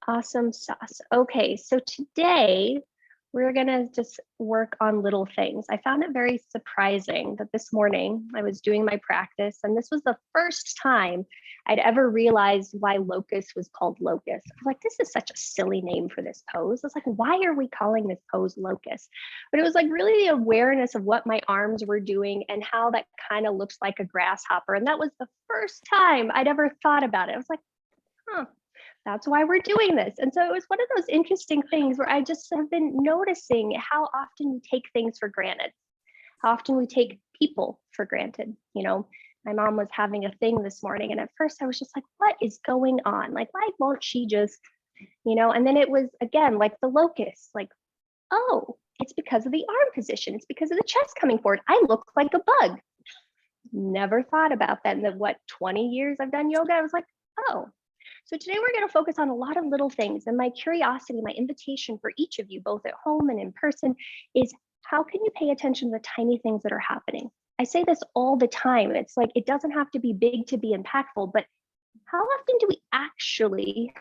Awesome sauce. Okay, so today we're gonna just work on little things. I found it very surprising that this morning I was doing my practice, and this was the first time I'd ever realized why locust was called locust. I was like, this is such a silly name for this pose. I was like, why are we calling this pose locust? But it was like really the awareness of what my arms were doing and how that kind of looks like a grasshopper. And that was the first time I'd ever thought about it. I was like, huh, that's why we're doing this. And so it was one of those interesting things where I just have been noticing how often we take things for granted, how often we take people for granted. You know, my mom was having a thing this morning, and at first I was just like, what is going on? Like, why won't she just, and then it was again like the locust, like, oh, it's because of the arm position, it's because of the chest coming forward. I look like a bug. Never thought about that in the 20 years I've done yoga. I was like, oh. So today we're going to focus on a lot of little things, and my curiosity, my invitation for each of you, both at home and in person, is how can you pay attention to the tiny things that are happening? I say this all the time. It's like, it doesn't have to be big to be impactful, but how often do we actually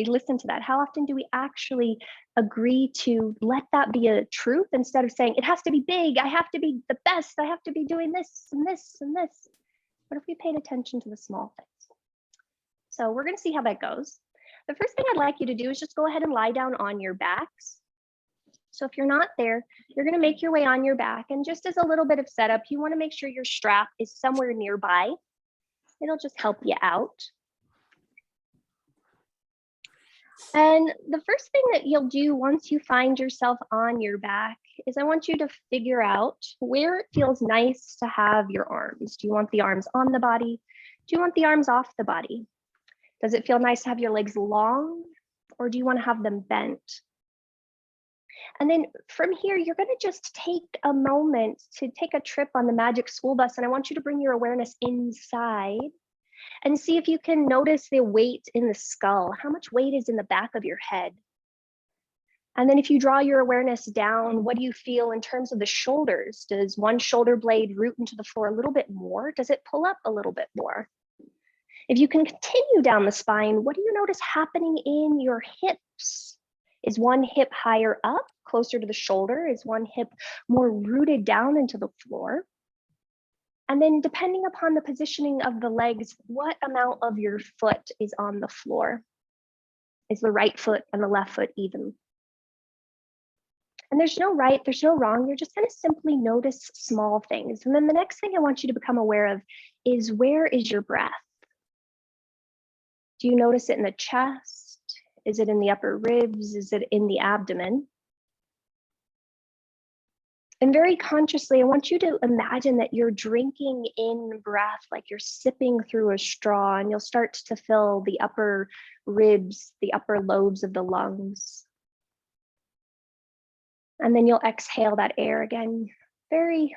listen to that? How often do we actually agree to let that be a truth instead of saying, it has to be big, I have to be the best, I have to be doing this and this and this? What if we paid attention to the small things? So we're going to see how that goes. The first thing I'd like you to do is just go ahead and lie down on your backs. So if you're not there, you're going to make your way on your back. And just as a little bit of setup, you want to make sure your strap is somewhere nearby. It'll just help you out. And the first thing that you'll do once you find yourself on your back is I want you to figure out where it feels nice to have your arms. Do you want the arms on the body? Do you want the arms off the body? Does it feel nice to have your legs long, or do you want to have them bent? And then from here, you're going to just take a moment to take a trip on the magic school bus, and I want you to bring your awareness inside and see if you can notice the weight in the skull. How much weight is in the back of your head? And then if you draw your awareness down, what do you feel in terms of the shoulders? Does one shoulder blade root into the floor a little bit more? Does it pull up a little bit more? If you can continue down the spine, what do you notice happening in your hips? Is one hip higher up, closer to the shoulder? Is one hip more rooted down into the floor? And then depending upon the positioning of the legs, what amount of your foot is on the floor? Is the right foot and the left foot even? And there's no right, there's no wrong. You're just going to simply notice small things. And then the next thing I want you to become aware of is, where is your breath? Do you notice it in the chest? Is it in the upper ribs? Is it in the abdomen? And very consciously, I want you to imagine that you're drinking in breath, like you're sipping through a straw, and you'll start to fill the upper ribs, the upper lobes of the lungs. And then you'll exhale that air again, very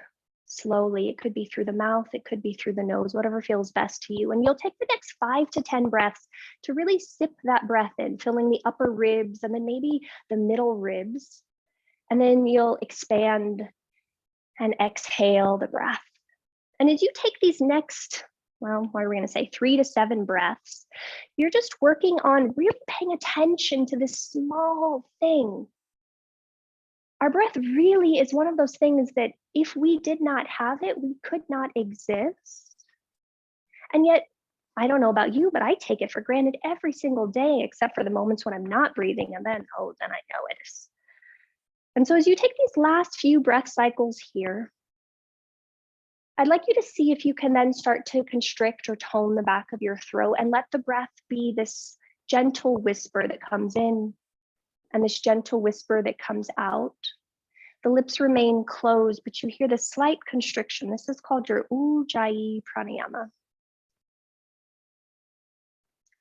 slowly. It could be through the mouth, it could be through the nose, whatever feels best to you. And you'll take the next 5 to 10 breaths to really sip that breath in, filling the upper ribs and then maybe the middle ribs. And then you'll expand and exhale the breath. And as you take these next, well, what are we going to say, 3 to 7 breaths, you're just working on really paying attention to this small thing. Our breath really is one of those things that if we did not have it, we could not exist. And yet, I don't know about you, but I take it for granted every single day, except for the moments when I'm not breathing, and then I know it is. And so as you take these last few breath cycles here, I'd like you to see if you can then start to constrict or tone the back of your throat and let the breath be this gentle whisper that comes in and this gentle whisper that comes out. The lips remain closed, but you hear this slight constriction. This is called your Ujjayi pranayama.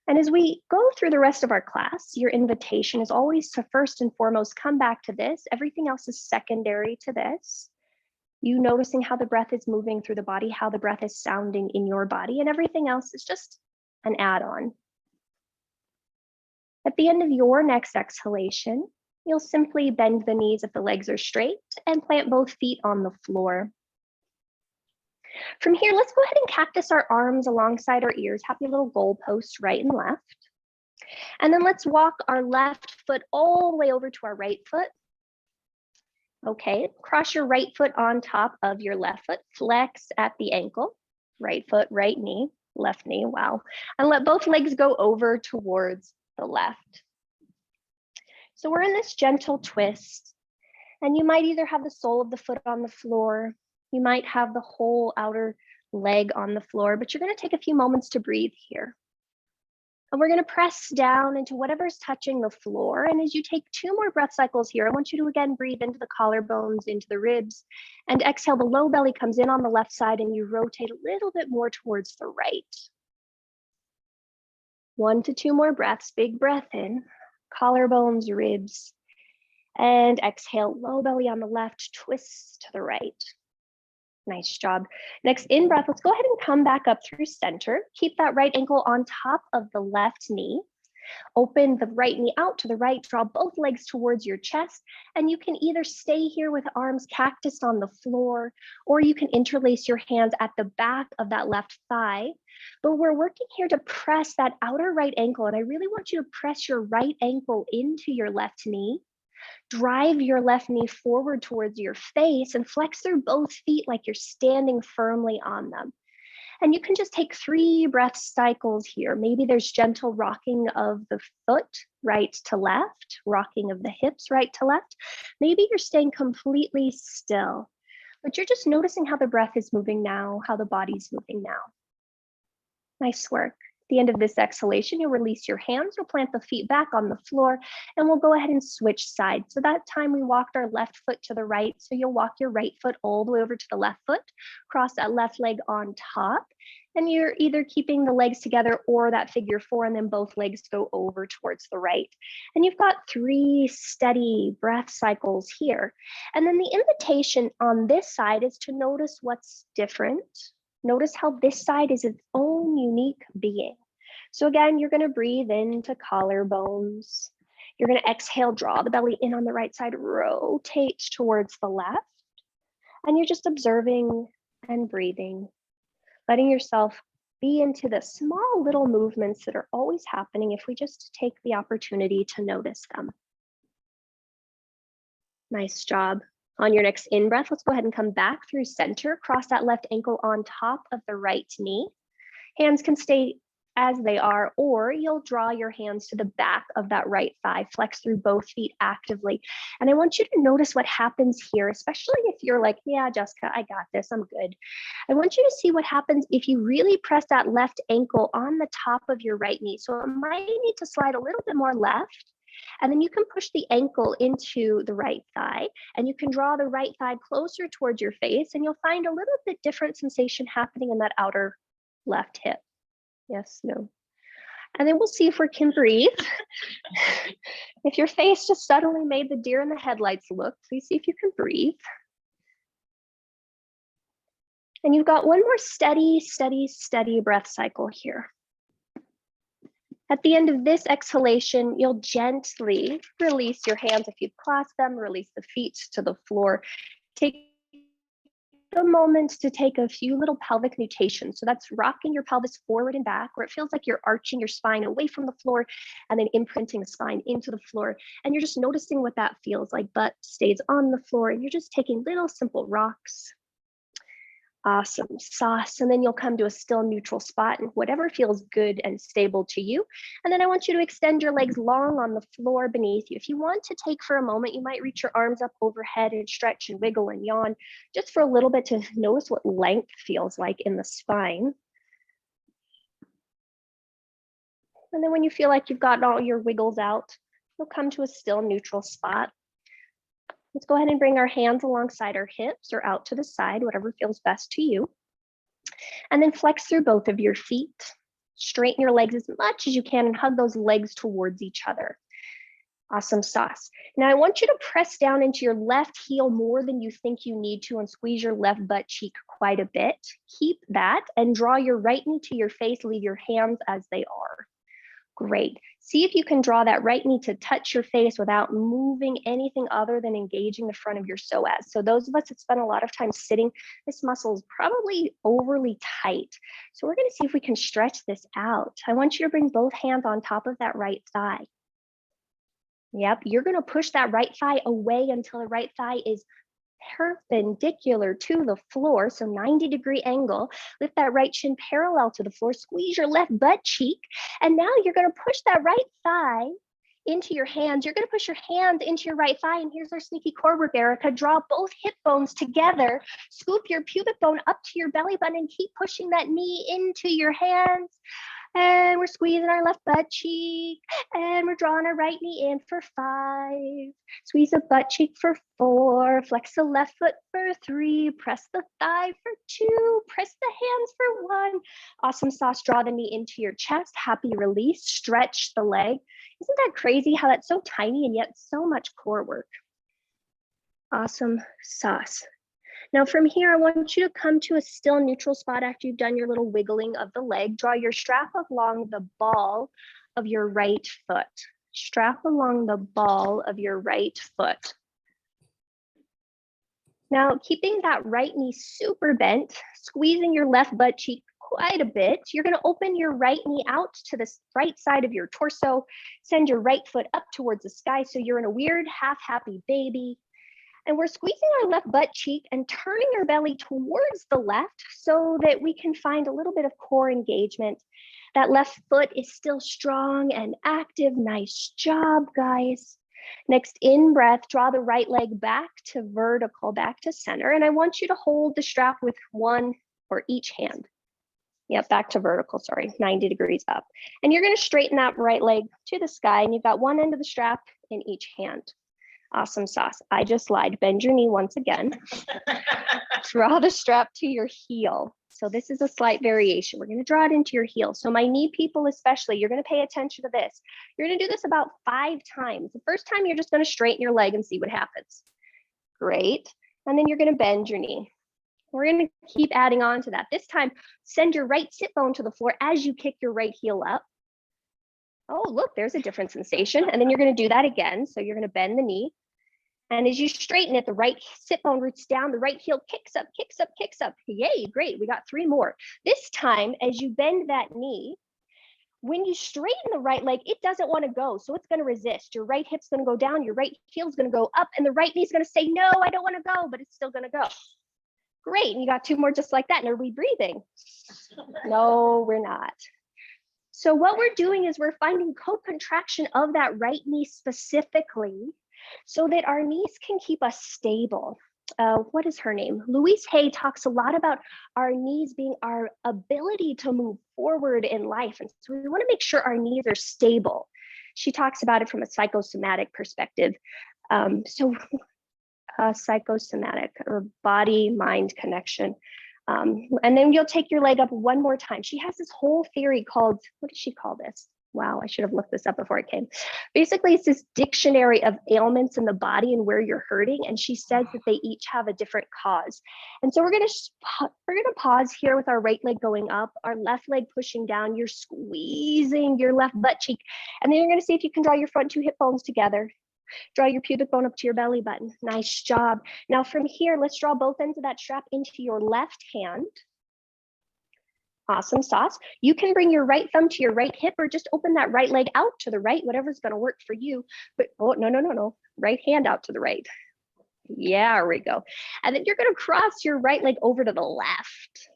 And as we go through the rest of our class, your invitation is always to first and foremost come back to this. Everything else is secondary to this. You noticing how the breath is moving through the body, how the breath is sounding in your body, and everything else is just an add-on. At the end of your next exhalation, you'll simply bend the knees if the legs are straight and plant both feet on the floor. From here, let's go ahead and cactus our arms alongside our ears, happy little goalposts right and left. And then let's walk our left foot all the way over to our right foot. Okay, cross your right foot on top of your left foot, flex at the ankle, right foot, right knee, left knee, wow. And let both legs go over towards the left. So we're in this gentle twist, and you might either have the sole of the foot on the floor, you might have the whole outer leg on the floor, but you're gonna take a few moments to breathe here. And we're gonna press down into whatever's touching the floor. And as you take 2 more breath cycles here, I want you to again breathe into the collarbones, into the ribs, and exhale, the low belly comes in on the left side and you rotate a little bit more towards the right. 1 to 2 more breaths, big breath in, collarbones, ribs, and exhale, low belly on the left, twist to the right. Nice job. Next in breath, let's go ahead and come back up through center. Keep that right ankle on top of the left knee. Open the right knee out to the right, draw both legs towards your chest, and you can either stay here with arms cactus on the floor, or you can interlace your hands at the back of that left thigh. But we're working here to press that outer right ankle, and I really want you to press your right ankle into your left knee. Drive your left knee forward towards your face and flex through both feet like you're standing firmly on them. And you can just take 3 breath cycles here. Maybe there's gentle rocking of the foot right to left, rocking of the hips right to left. Maybe you're staying completely still, but you're just noticing how the breath is moving now, how the body's moving now. Nice work. At the end of this exhalation, you'll release your hands, you'll plant the feet back on the floor, and we'll go ahead and switch sides. So that time we walked our left foot to the right, so you'll walk your right foot all the way over to the left foot, cross that left leg on top, and you're either keeping the legs together or that figure 4, and then both legs go over towards the right. And you've got 3 steady breath cycles here. And then the invitation on this side is to notice what's different. Notice how this side is its own unique being. So again, you're gonna breathe into collarbones. You're gonna exhale, draw the belly in on the right side, rotate towards the left. And you're just observing and breathing, letting yourself be into the small little movements that are always happening if we just take the opportunity to notice them. Nice job. On your next in-breath, let's go ahead and come back through center. Cross that left ankle on top of the right knee. Hands can stay as they are, or you'll draw your hands to the back of that right thigh, flex through both feet actively. And I want you to notice what happens here, especially if you're like, yeah, Jessica, I got this, I'm good. I want you to see what happens if you really press that left ankle on the top of your right knee. So it might need to slide a little bit more left. And then you can push the ankle into the right thigh, and you can draw the right thigh closer towards your face, and you'll find a little bit different sensation happening in that outer left hip. Yes, no. And then we'll see if we can breathe. If your face just suddenly made the deer in the headlights look, please see if you can breathe. And you've got one more steady, steady, steady breath cycle here. At the end of this exhalation, you'll gently release your hands if you've clasped them, release the feet to the floor. Take a moment to take a few little pelvic nutations. So that's rocking your pelvis forward and back, where it feels like you're arching your spine away from the floor and then imprinting the spine into the floor. And you're just noticing what that feels like. Butt stays on the floor and you're just taking little simple rocks. Awesome, sauce, and then you'll come to a still neutral spot and whatever feels good and stable to you. And then I want you to extend your legs long on the floor beneath you. If you want to take for a moment, you might reach your arms up overhead and stretch and wiggle and yawn just for a little bit to notice what length feels like in the spine. And then when you feel like you've gotten all your wiggles out, you'll come to a still neutral spot. Let's go ahead and bring our hands alongside our hips or out to the side, whatever feels best to you. And then flex through both of your feet. Straighten your legs as much as you can and hug those legs towards each other. Awesome sauce. Now I want you to press down into your left heel more than you think you need to and squeeze your left butt cheek quite a bit. Keep that and draw your right knee to your face. Leave your hands as they are. Great. See if you can draw that right knee to touch your face without moving anything other than engaging the front of your psoas. So those of us that spend a lot of time sitting, this muscle is probably overly tight. So we're going to see if we can stretch this out. I want you to bring both hands on top of that right thigh. Yep, you're going to push that right thigh away until the right thigh is perpendicular to the floor, so 90-degree angle. Lift that right shin parallel to the floor, squeeze your left butt cheek, and now you're going to push that right thigh into your hands. You're going to push your hand into your right thigh, and here's our sneaky core work, Erica. Draw both hip bones together, scoop your pubic bone up to your belly button, and keep pushing that knee into your hands. And we're squeezing our left butt cheek, and we're drawing our right knee in for 5. Squeeze the butt cheek for 4. Flex the left foot for 3. Press the thigh for 2. Press the hands for 1. Awesome sauce. Draw the knee into your chest. Happy release. Stretch the leg. Isn't that crazy how that's so tiny and yet so much core work? Awesome sauce. Now from here, I want you to come to a still neutral spot after you've done your little wiggling of the leg. Draw your strap along the ball of your right foot. Strap along the ball of your right foot. Now, keeping that right knee super bent, squeezing your left butt cheek quite a bit, you're going to open your right knee out to the right side of your torso. Send your right foot up towards the sky so you're in a weird half happy baby. And we're squeezing our left butt cheek and turning our belly towards the left so that we can find a little bit of core engagement. That left foot is still strong and active. Nice job, guys. Next in breath, draw the right leg back to vertical, back to center. And I want you to hold the strap with one or each hand. Yep, back to vertical, sorry, 90 degrees up. And you're gonna straighten that right leg to the sky, and you've got one end of the strap in each hand. Awesome sauce. I just lied. Bend your knee once again. Draw the strap to your heel. So this is a slight variation. We're going to draw it into your heel. So my knee people especially, you're going to pay attention to this. You're going to do this about 5 times. The first time, you're just going to straighten your leg and see what happens. Great. And then you're going to bend your knee. We're going to keep adding on to that. This time, send your right sit bone to the floor as you kick your right heel up. Oh, look, there's a different sensation. And then you're going to do that again. So you're going to bend the knee. And as you straighten it, the right sit bone roots down, the right heel kicks up, kicks up, kicks up. Yay, great, we got 3 more. This time, as you bend that knee, when you straighten the right leg, it doesn't want to go, so it's going to resist. Your right hip's going to go down, your right heel's going to go up, and the right knee's going to say, no, I don't want to go, but it's still going to go. Great, and you got 2 more just like that. And are we breathing? No, we're not. So what we're doing is we're finding co-contraction of that right knee specifically, so that our knees can keep us stable. What is her name? Louise Hay talks a lot about our knees being our ability to move forward in life. And so we want to make sure our knees are stable. She talks about it from a psychosomatic perspective. Psychosomatic or body-mind connection. And then you'll take your leg up one more time. She has this whole theory called, what does she call this? Wow, I should have looked this up before I came. Basically, it's this dictionary of ailments in the body and where you're hurting. And she says that they each have a different cause. And so we're gonna pause here with our right leg going up, our left leg pushing down. You're squeezing your left butt cheek. And then you're gonna see if you can draw your front 2 hip bones together. Draw your pubic bone up to your belly button. Nice job. Now from here, let's draw both ends of that strap into your left hand. Awesome sauce. You can bring your right thumb to your right hip or just open that right leg out to the right, whatever's going to work for you. But oh, no. Right hand out to the right. Yeah, there we go. And then you're going to cross your right leg over to the left.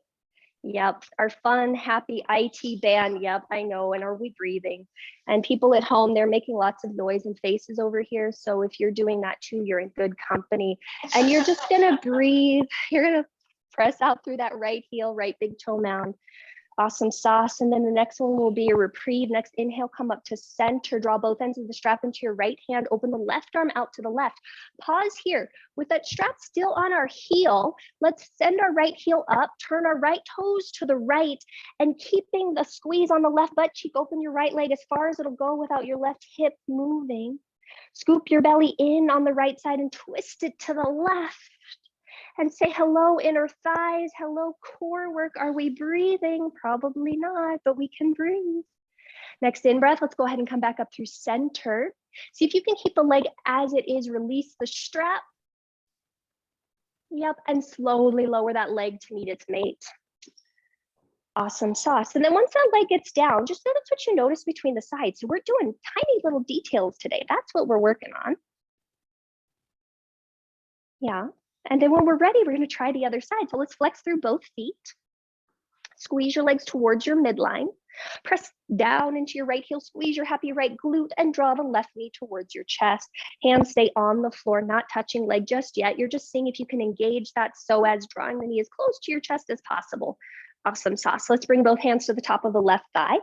Yep, our fun, happy IT band. Yep, I know. And are we breathing? And people at home, they're making lots of noise and faces over here. So if you're doing that too, you're in good company. And you're just going to breathe. You're going to press out through that right heel, right big toe mound. Awesome sauce. And then the next one will be a reprieve. Next inhale, come up to center, draw both ends of the strap into your right hand, open the left arm out to the left. Pause here. With that strap still on our heel, let's send our right heel up, turn our right toes to the right, and keeping the squeeze on the left butt cheek, open your right leg as far as it'll go without your left hip moving. Scoop your belly in on the right side and twist it to the left. And say hello, inner thighs, hello, core work. Are we breathing? Probably not, but we can breathe. Next in breath, let's go ahead and come back up through center. See if you can keep the leg as it is, release the strap. Yep, and slowly lower that leg to meet its mate. Awesome sauce. And then once that leg gets down, just notice what you notice between the sides. So we're doing tiny little details today. That's what we're working on. Yeah. And then when we're ready, we're going to try the other side. So let's flex through both feet. Squeeze your legs towards your midline. Press down into your right heel, squeeze your happy right glute, and draw the left knee towards your chest. Hands stay on the floor, not touching leg just yet. You're just seeing if you can engage that psoas, drawing the knee as close to your chest as possible. Awesome sauce. Let's bring both hands to the top of the left thigh.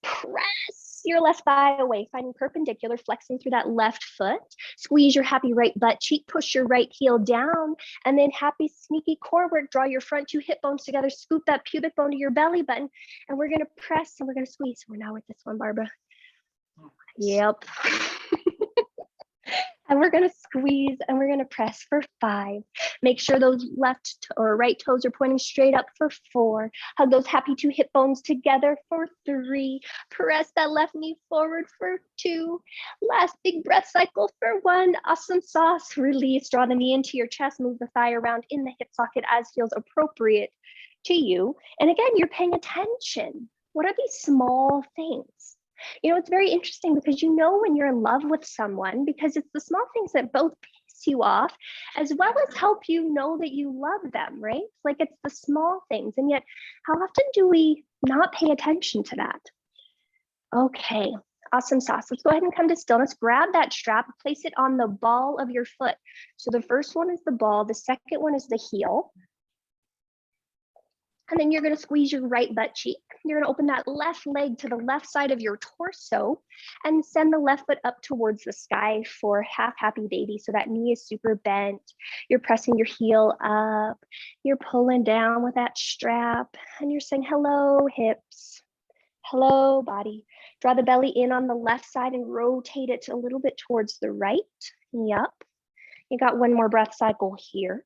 Press your left thigh away, finding perpendicular, flexing through that left foot. Squeeze your happy right butt cheek, push your right heel down, and then happy sneaky core work. Draw your front two hip bones together, scoop that pubic bone to your belly button, and we're gonna press and we're gonna squeeze. We're now with this one, Barbara. Yep. And we're going to squeeze and we're going to press for 5. Make sure those left or right toes are pointing straight up for 4. Hug those happy 2 hip bones together for 3. Press that left knee forward for 2. Last big breath cycle for 1. Awesome sauce. Release. Draw the knee into your chest. Move the thigh around in the hip socket as feels appropriate to you. And again, you're paying attention. What are these small things? You know, it's very interesting because you know when you're in love with someone because it's the small things that both piss you off as well as help you know that you love them, right? Like it's the small things. And yet, how often do we not pay attention to that? Okay, awesome sauce. Let's go ahead and come to stillness. Grab that strap, place it on the ball of your foot. So the first one is the ball, the second one is the heel. And then you're going to squeeze your right butt cheek. You're going to open that left leg to the left side of your torso and send the left foot up towards the sky for half happy baby. So that knee is super bent. You're pressing your heel up. You're pulling down with that strap and you're saying, hello, hips. Hello, body. Draw the belly in on the left side and rotate it a little bit towards the right. Yep. You got one more breath cycle here.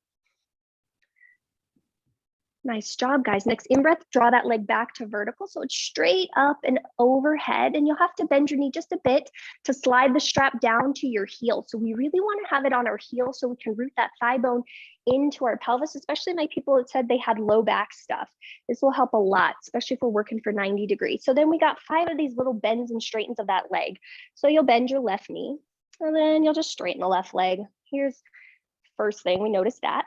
Nice job, guys. Next in-breath, draw that leg back to vertical. So it's straight up and overhead. And you'll have to bend your knee just a bit to slide the strap down to your heel. So we really want to have it on our heel so we can root that thigh bone into our pelvis, especially my people that said they had low back stuff. This will help a lot, especially if we're working for 90 degrees. So then we got 5 of these little bends and straightens of that leg. So you'll bend your left knee and then you'll just straighten the left leg. Here's first thing, we noticed that.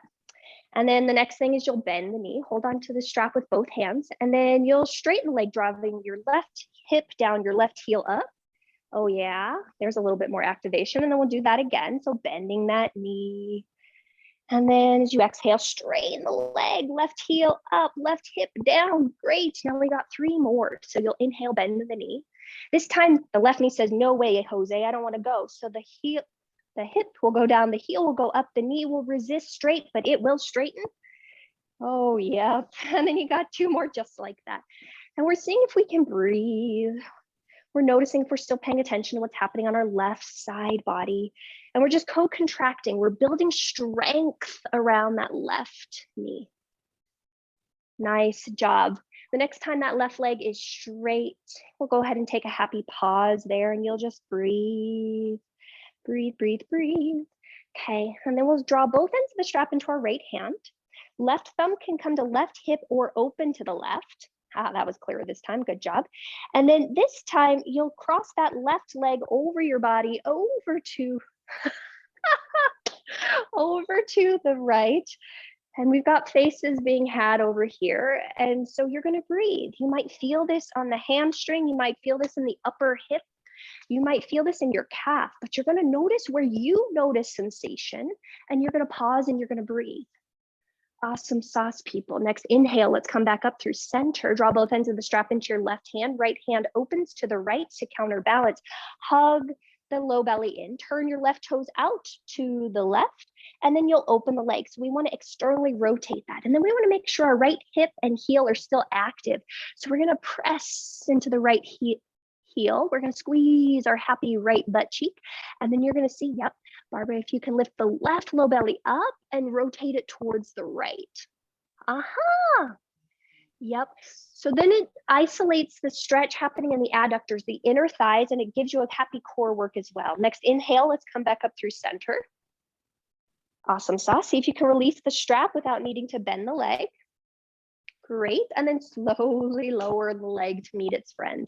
And then the next thing is you'll bend the knee, hold on to the strap with both hands, and then you'll straighten the leg, driving your left hip down, your left heel up. Oh yeah, there's a little bit more activation, and then we'll do that again. So bending that knee. And then as you exhale, straighten the leg, left heel up, left hip down. Great, now we got 3 more. So you'll inhale, bend the knee. This time the left knee says, no way, Jose, I don't wanna go. So the hip will go down, the heel will go up, the knee will resist straight, but it will straighten. Oh, yeah. And then you got 2 more just like that. And we're seeing if we can breathe. We're noticing if we're still paying attention to what's happening on our left side body. And we're just co-contracting. We're building strength around that left knee. Nice job. The next time that left leg is straight, we'll go ahead and take a happy pause there and you'll just breathe. Breathe, breathe, breathe. Okay, and then we'll draw both ends of the strap into our right hand. Left thumb can come to left hip or open to the left. Ah, that was clearer this time, good job. And then this time you'll cross that left leg over your body, over to, over to the right. And we've got faces being had over here. And so you're gonna breathe. You might feel this on the hamstring, you might feel this in the upper hip. You might feel this in your calf, but you're going to notice where you notice sensation and you're going to pause and you're going to breathe. Awesome sauce, people. Next, inhale. Let's come back up through center. Draw both ends of the strap into your left hand. Right hand opens to the right to counterbalance. Hug the low belly in. Turn your left toes out to the left, and then you'll open the legs. We want to externally rotate that. And then we want to make sure our right hip and heel are still active. So we're going to press into the right heel. We're going to squeeze our happy right butt cheek. And then you're going to see, yep, Barbara, if you can lift the left low belly up and rotate it towards the right. Aha. Yep. So then it isolates the stretch happening in the adductors, the inner thighs, and it gives you a happy core work as well. Next inhale, let's come back up through center. Awesome sauce. See if you can release the strap without needing to bend the leg. Great. And then slowly lower the leg to meet its friend.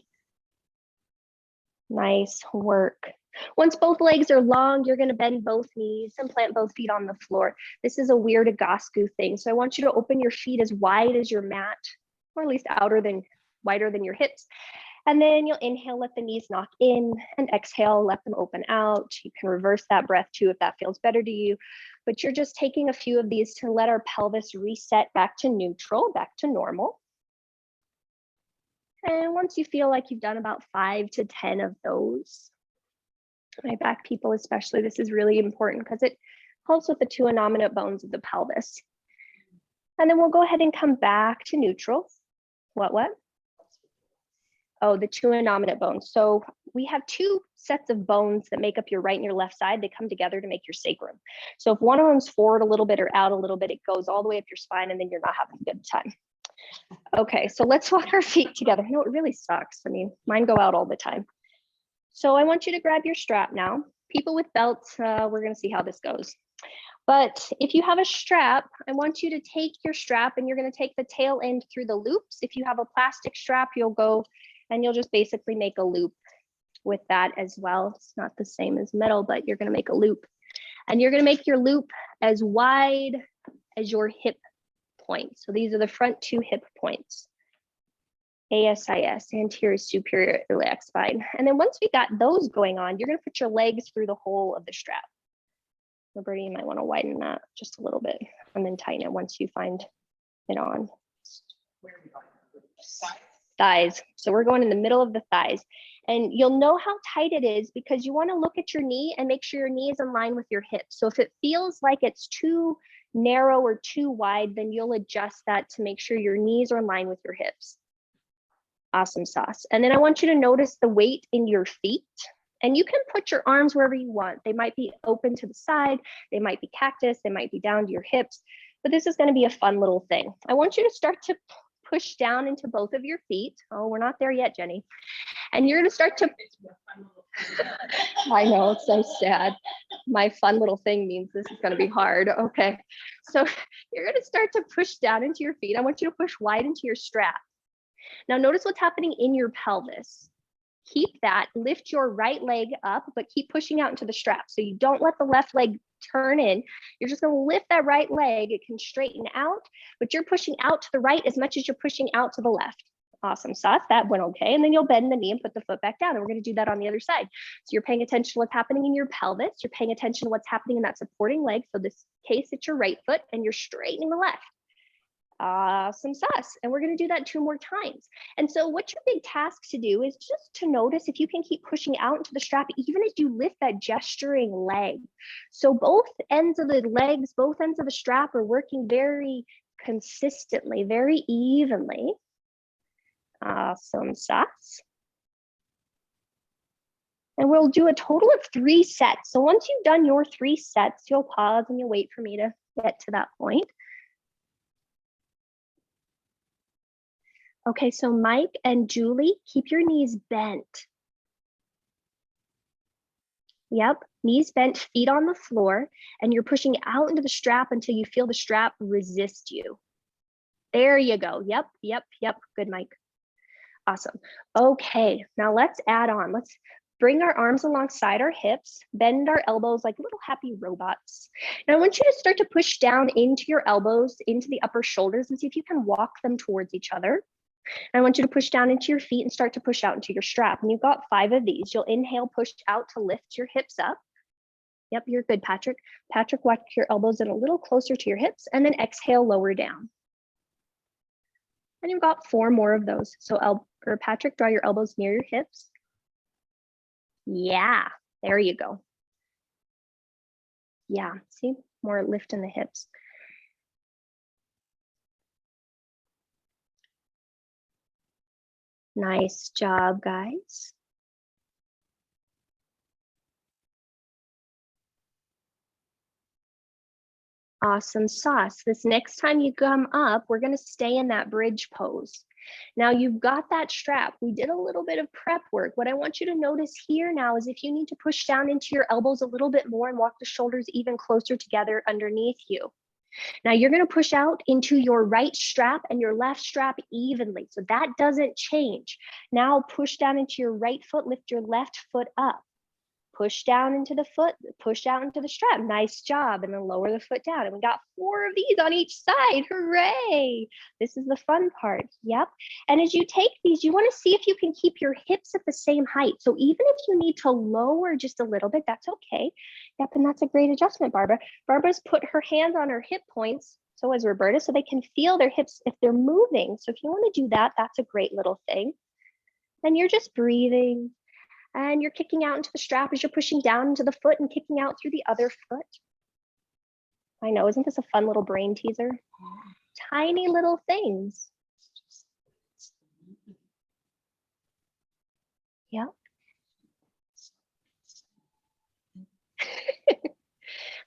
Nice work. Once both legs are long, you're going to bend both knees and plant both feet on the floor. This is a weird Agoscu thing. So I want you to open your feet as wide as your mat, or at least wider than your hips. And then you'll inhale, let the knees knock in, and exhale, let them open out. You can reverse that breath too if that feels better to you. But you're just taking a few of these to let our pelvis reset back to neutral, back to normal. And once you feel like you've done about 5 to 10 of those, my back people especially, this is really important because it helps with the 2 innominate bones of the pelvis. And then we'll go ahead and come back to neutral. What? Oh, the 2 innominate bones. So we have 2 sets of bones that make up your right and your left side. They come together to make your sacrum. So if one of them's forward a little bit or out a little bit, it goes all the way up your spine and then you're not having a good time. Okay, so let's walk our feet together. No, it really sucks. I mean, mine go out all the time. So I want you to grab your strap now. People with belts, we're gonna see how this goes. But if you have a strap, I want you to take your strap and you're gonna take the tail end through the loops. If you have a plastic strap, you'll go and you'll just basically make a loop with that as well. It's not the same as metal, but you're gonna make a loop. And you're gonna make your loop as wide as your hip point. So these are the front 2 hip points. ASIS, anterior superior iliac spine. And then once we got those going on, you're gonna put your legs through the hole of the strap. Roberta, you might wanna widen that just a little bit and then tighten it once you find it on. Thighs. So we're going in the middle of the thighs. And you'll know how tight it is because you wanna look at your knee and make sure your knee is in line with your hip. So if it feels like it's too narrow or too wide, then you'll adjust that to make sure your knees are in line with your hips. Awesome sauce. And then I want you to notice the weight in your feet. And you can put your arms wherever you want. They might be open to the side, they might be cactus, they might be down to your hips, but this is going to be a fun little thing. I want you to start to push down into both of your feet. Oh, we're not there yet, Jenny. And you're going to start to, I know, it's so sad. My fun little thing means this is going to be hard. Okay. So you're going to start to push down into your feet. I want you to push wide into your strap. Now notice what's happening in your pelvis. Keep that, lift your right leg up, but keep pushing out into the strap. So you don't let the left leg turn in. You're just gonna lift that right leg. It can straighten out, but you're pushing out to the right as much as you're pushing out to the left. Awesome sauce, that went okay. And then you'll bend the knee and put the foot back down. And we're gonna do that on the other side. So you're paying attention to what's happening in your pelvis. You're paying attention to what's happening in that supporting leg. So this case, it's your right foot and you're straightening the left. Awesome sauce. And we're going to do that 2 more times. And so what your big task to do is just to notice if you can keep pushing out into the strap, even as you lift that gesturing leg. So both ends of the legs, both ends of the strap are working very consistently, very evenly. Awesome sauce. And we'll do a total of 3 sets. So once you've done your 3 sets, you'll pause and you'll wait for me to get to that point. Okay, so Mike and Julie, keep your knees bent. Yep, knees bent, feet on the floor, and you're pushing out into the strap until you feel the strap resist you. There you go. Yep. Good, Mike. Awesome. Okay, now let's add on. Let's bring our arms alongside our hips, bend our elbows like little happy robots. Now I want you to start to push down into your elbows, into the upper shoulders, and see if you can walk them towards each other. And I want you to push down into your feet and start to push out into your strap. And you've got 5 of these. You'll inhale, push out to lift your hips up. Yep, you're good, Patrick. Patrick, walk your elbows in a little closer to your hips and then exhale, lower down. And you've got 4 more of those. So Patrick, draw your elbows near your hips. Yeah, there you go. Yeah, see, more lift in the hips. Nice job, guys. Awesome sauce. This next time you come up, we're going to stay in that bridge pose. Now you've got that strap. We did a little bit of prep work. What I want you to notice here now is if you need to push down into your elbows a little bit more and walk the shoulders even closer together underneath you. Now you're going to push out into your right strap and your left strap evenly. So that doesn't change. Now push down into your right foot, lift your left foot up. Push down into the foot, push out into the strap. Nice job. And then lower the foot down. And we got 4 of these on each side. Hooray. This is the fun part. Yep. And as you take these, you want to see if you can keep your hips at the same height. So even if you need to lower just a little bit, that's okay. Yep. And that's a great adjustment, Barbara. Barbara's put her hands on her hip points. So has Roberta, so they can feel their hips if they're moving. So if you want to do that, that's a great little thing. And you're just breathing. And you're kicking out into the strap as you're pushing down into the foot and kicking out through the other foot. I know, isn't this a fun little brain teaser? Tiny little things. Yep.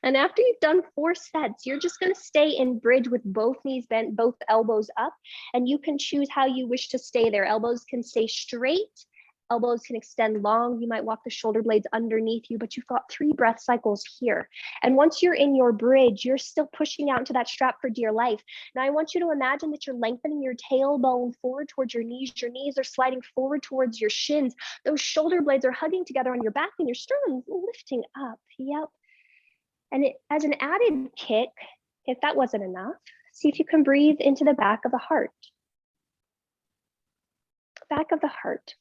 And after you've done 4 sets, you're just going to stay in bridge with both knees bent, both elbows up, and you can choose how you wish to stay there. Elbows can stay straight. Elbows can extend long. You might walk the shoulder blades underneath you, but you've got 3 breath cycles here. And once you're in your bridge, you're still pushing out into that strap for dear life. Now I want you to imagine that you're lengthening your tailbone forward towards your knees. Your knees are sliding forward towards your shins. Those shoulder blades are hugging together on your back and your sternum lifting up. Yep. And as an added kick, if that wasn't enough, see if you can breathe into the back of the heart. Back of the heart.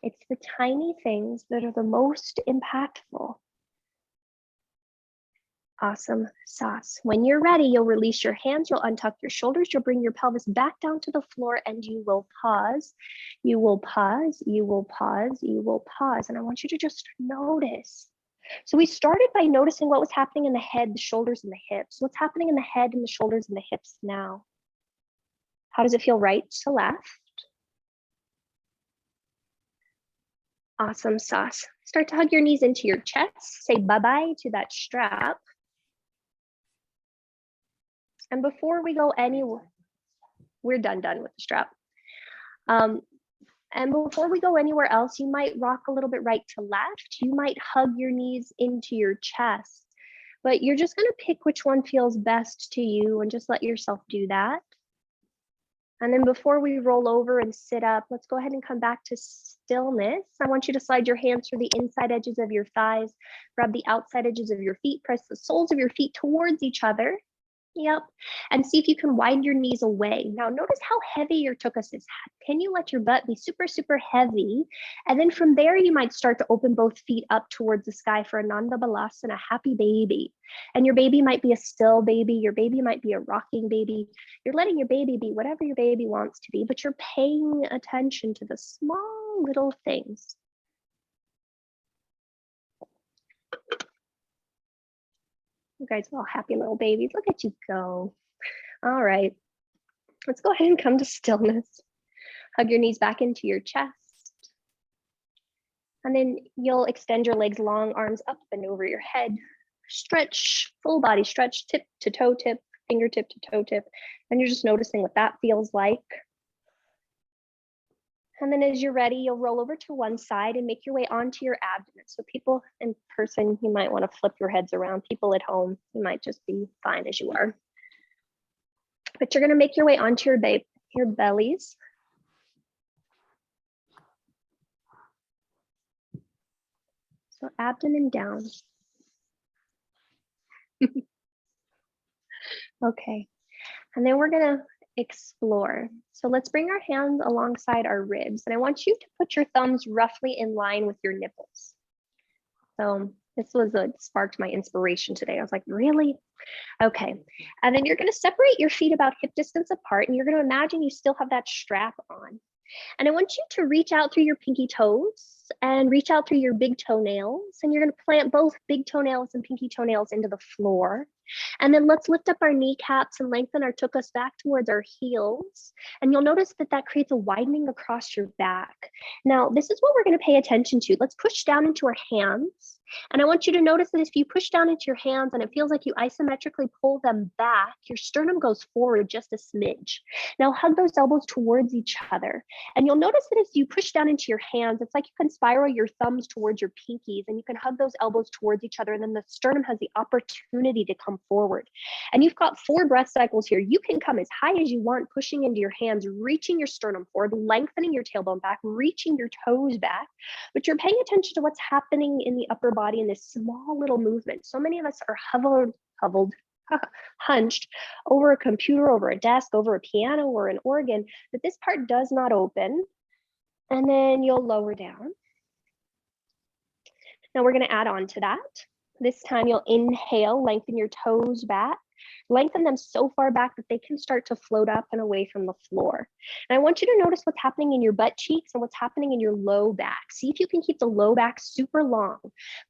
It's the tiny things that are the most impactful. Awesome sauce. When you're ready, you'll release your hands, you'll untuck your shoulders, you'll bring your pelvis back down to the floor, and you will pause. You will pause, you will pause, you will pause. And I want you to just notice. So we started by noticing what was happening in the head, the shoulders, and the hips. What's happening in the head and the shoulders and the hips now? How does it feel right to left? Awesome sauce. Start to hug your knees into your chest. Say bye-bye to that strap. And before we go anywhere, we're done with the strap. And before we go anywhere else, you might rock a little bit right to left. You might hug your knees into your chest, but you're just going to pick which one feels best to you and just let yourself do that. And then before we roll over and sit up, let's go ahead and come back to stillness. I want you to slide your hands through the inside edges of your thighs, grab the outside edges of your feet, press the soles of your feet towards each other. Yep. And see if you can widen your knees away. Now notice how heavy your tuchus is. Can you let your butt be super, super heavy? And then from there, you might start to open both feet up towards the sky for Ananda Balasana, happy baby. And your baby might be a still baby. Your baby might be a rocking baby. You're letting your baby be whatever your baby wants to be, but you're paying attention to the small little things. You guys are all happy little babies. Look at you go. All right. Let's go ahead and come to stillness. Hug your knees back into your chest. And then you'll extend your legs long, arms up and over your head. Stretch, full body stretch, tip to toe tip, fingertip to toe tip. And you're just noticing what that feels like. And then as you're ready, you'll roll over to one side and make your way onto your abdomen. So people in person, you might want to flip your heads around. People at home, you might just be fine as you are. But you're going to make your way onto your bellies. So abdomen down. Okay. And then we're going to explore. So let's bring our hands alongside our ribs. And I want you to put your thumbs roughly in line with your nipples. So this was what sparked my inspiration today. I was like, really? Okay. And then you're going to separate your feet about hip distance apart. And you're going to imagine you still have that strap on. And I want you to reach out through your pinky toes and reach out through your big toenails. And you're going to plant both big toenails and pinky toenails into the floor. And then let's lift up our kneecaps and lengthen our tuchus back towards our heels. And you'll notice that that creates a widening across your back. Now, this is what we're going to pay attention to. Let's push down into our hands. And I want you to notice that if you push down into your hands and it feels like you isometrically pull them back, your sternum goes forward just a smidge. Now hug those elbows towards each other. And you'll notice that as you push down into your hands, it's like you can spiral your thumbs towards your pinkies and you can hug those elbows towards each other. And then the sternum has the opportunity to come forward. And you've got 4 breath cycles here. You can come as high as you want, pushing into your hands, reaching your sternum forward, lengthening your tailbone back, reaching your toes back. But you're paying attention to what's happening in the upper body in this small little movement. So many of us are hunched over a computer, over a desk, over a piano or an organ, that this part does not open. And then you'll lower down. Now we're going to add on to that. This time you'll inhale, lengthen your toes back. Lengthen them so far back that they can start to float up and away from the floor. And I want you to notice what's happening in your butt cheeks and what's happening in your low back. See if you can keep the low back super long.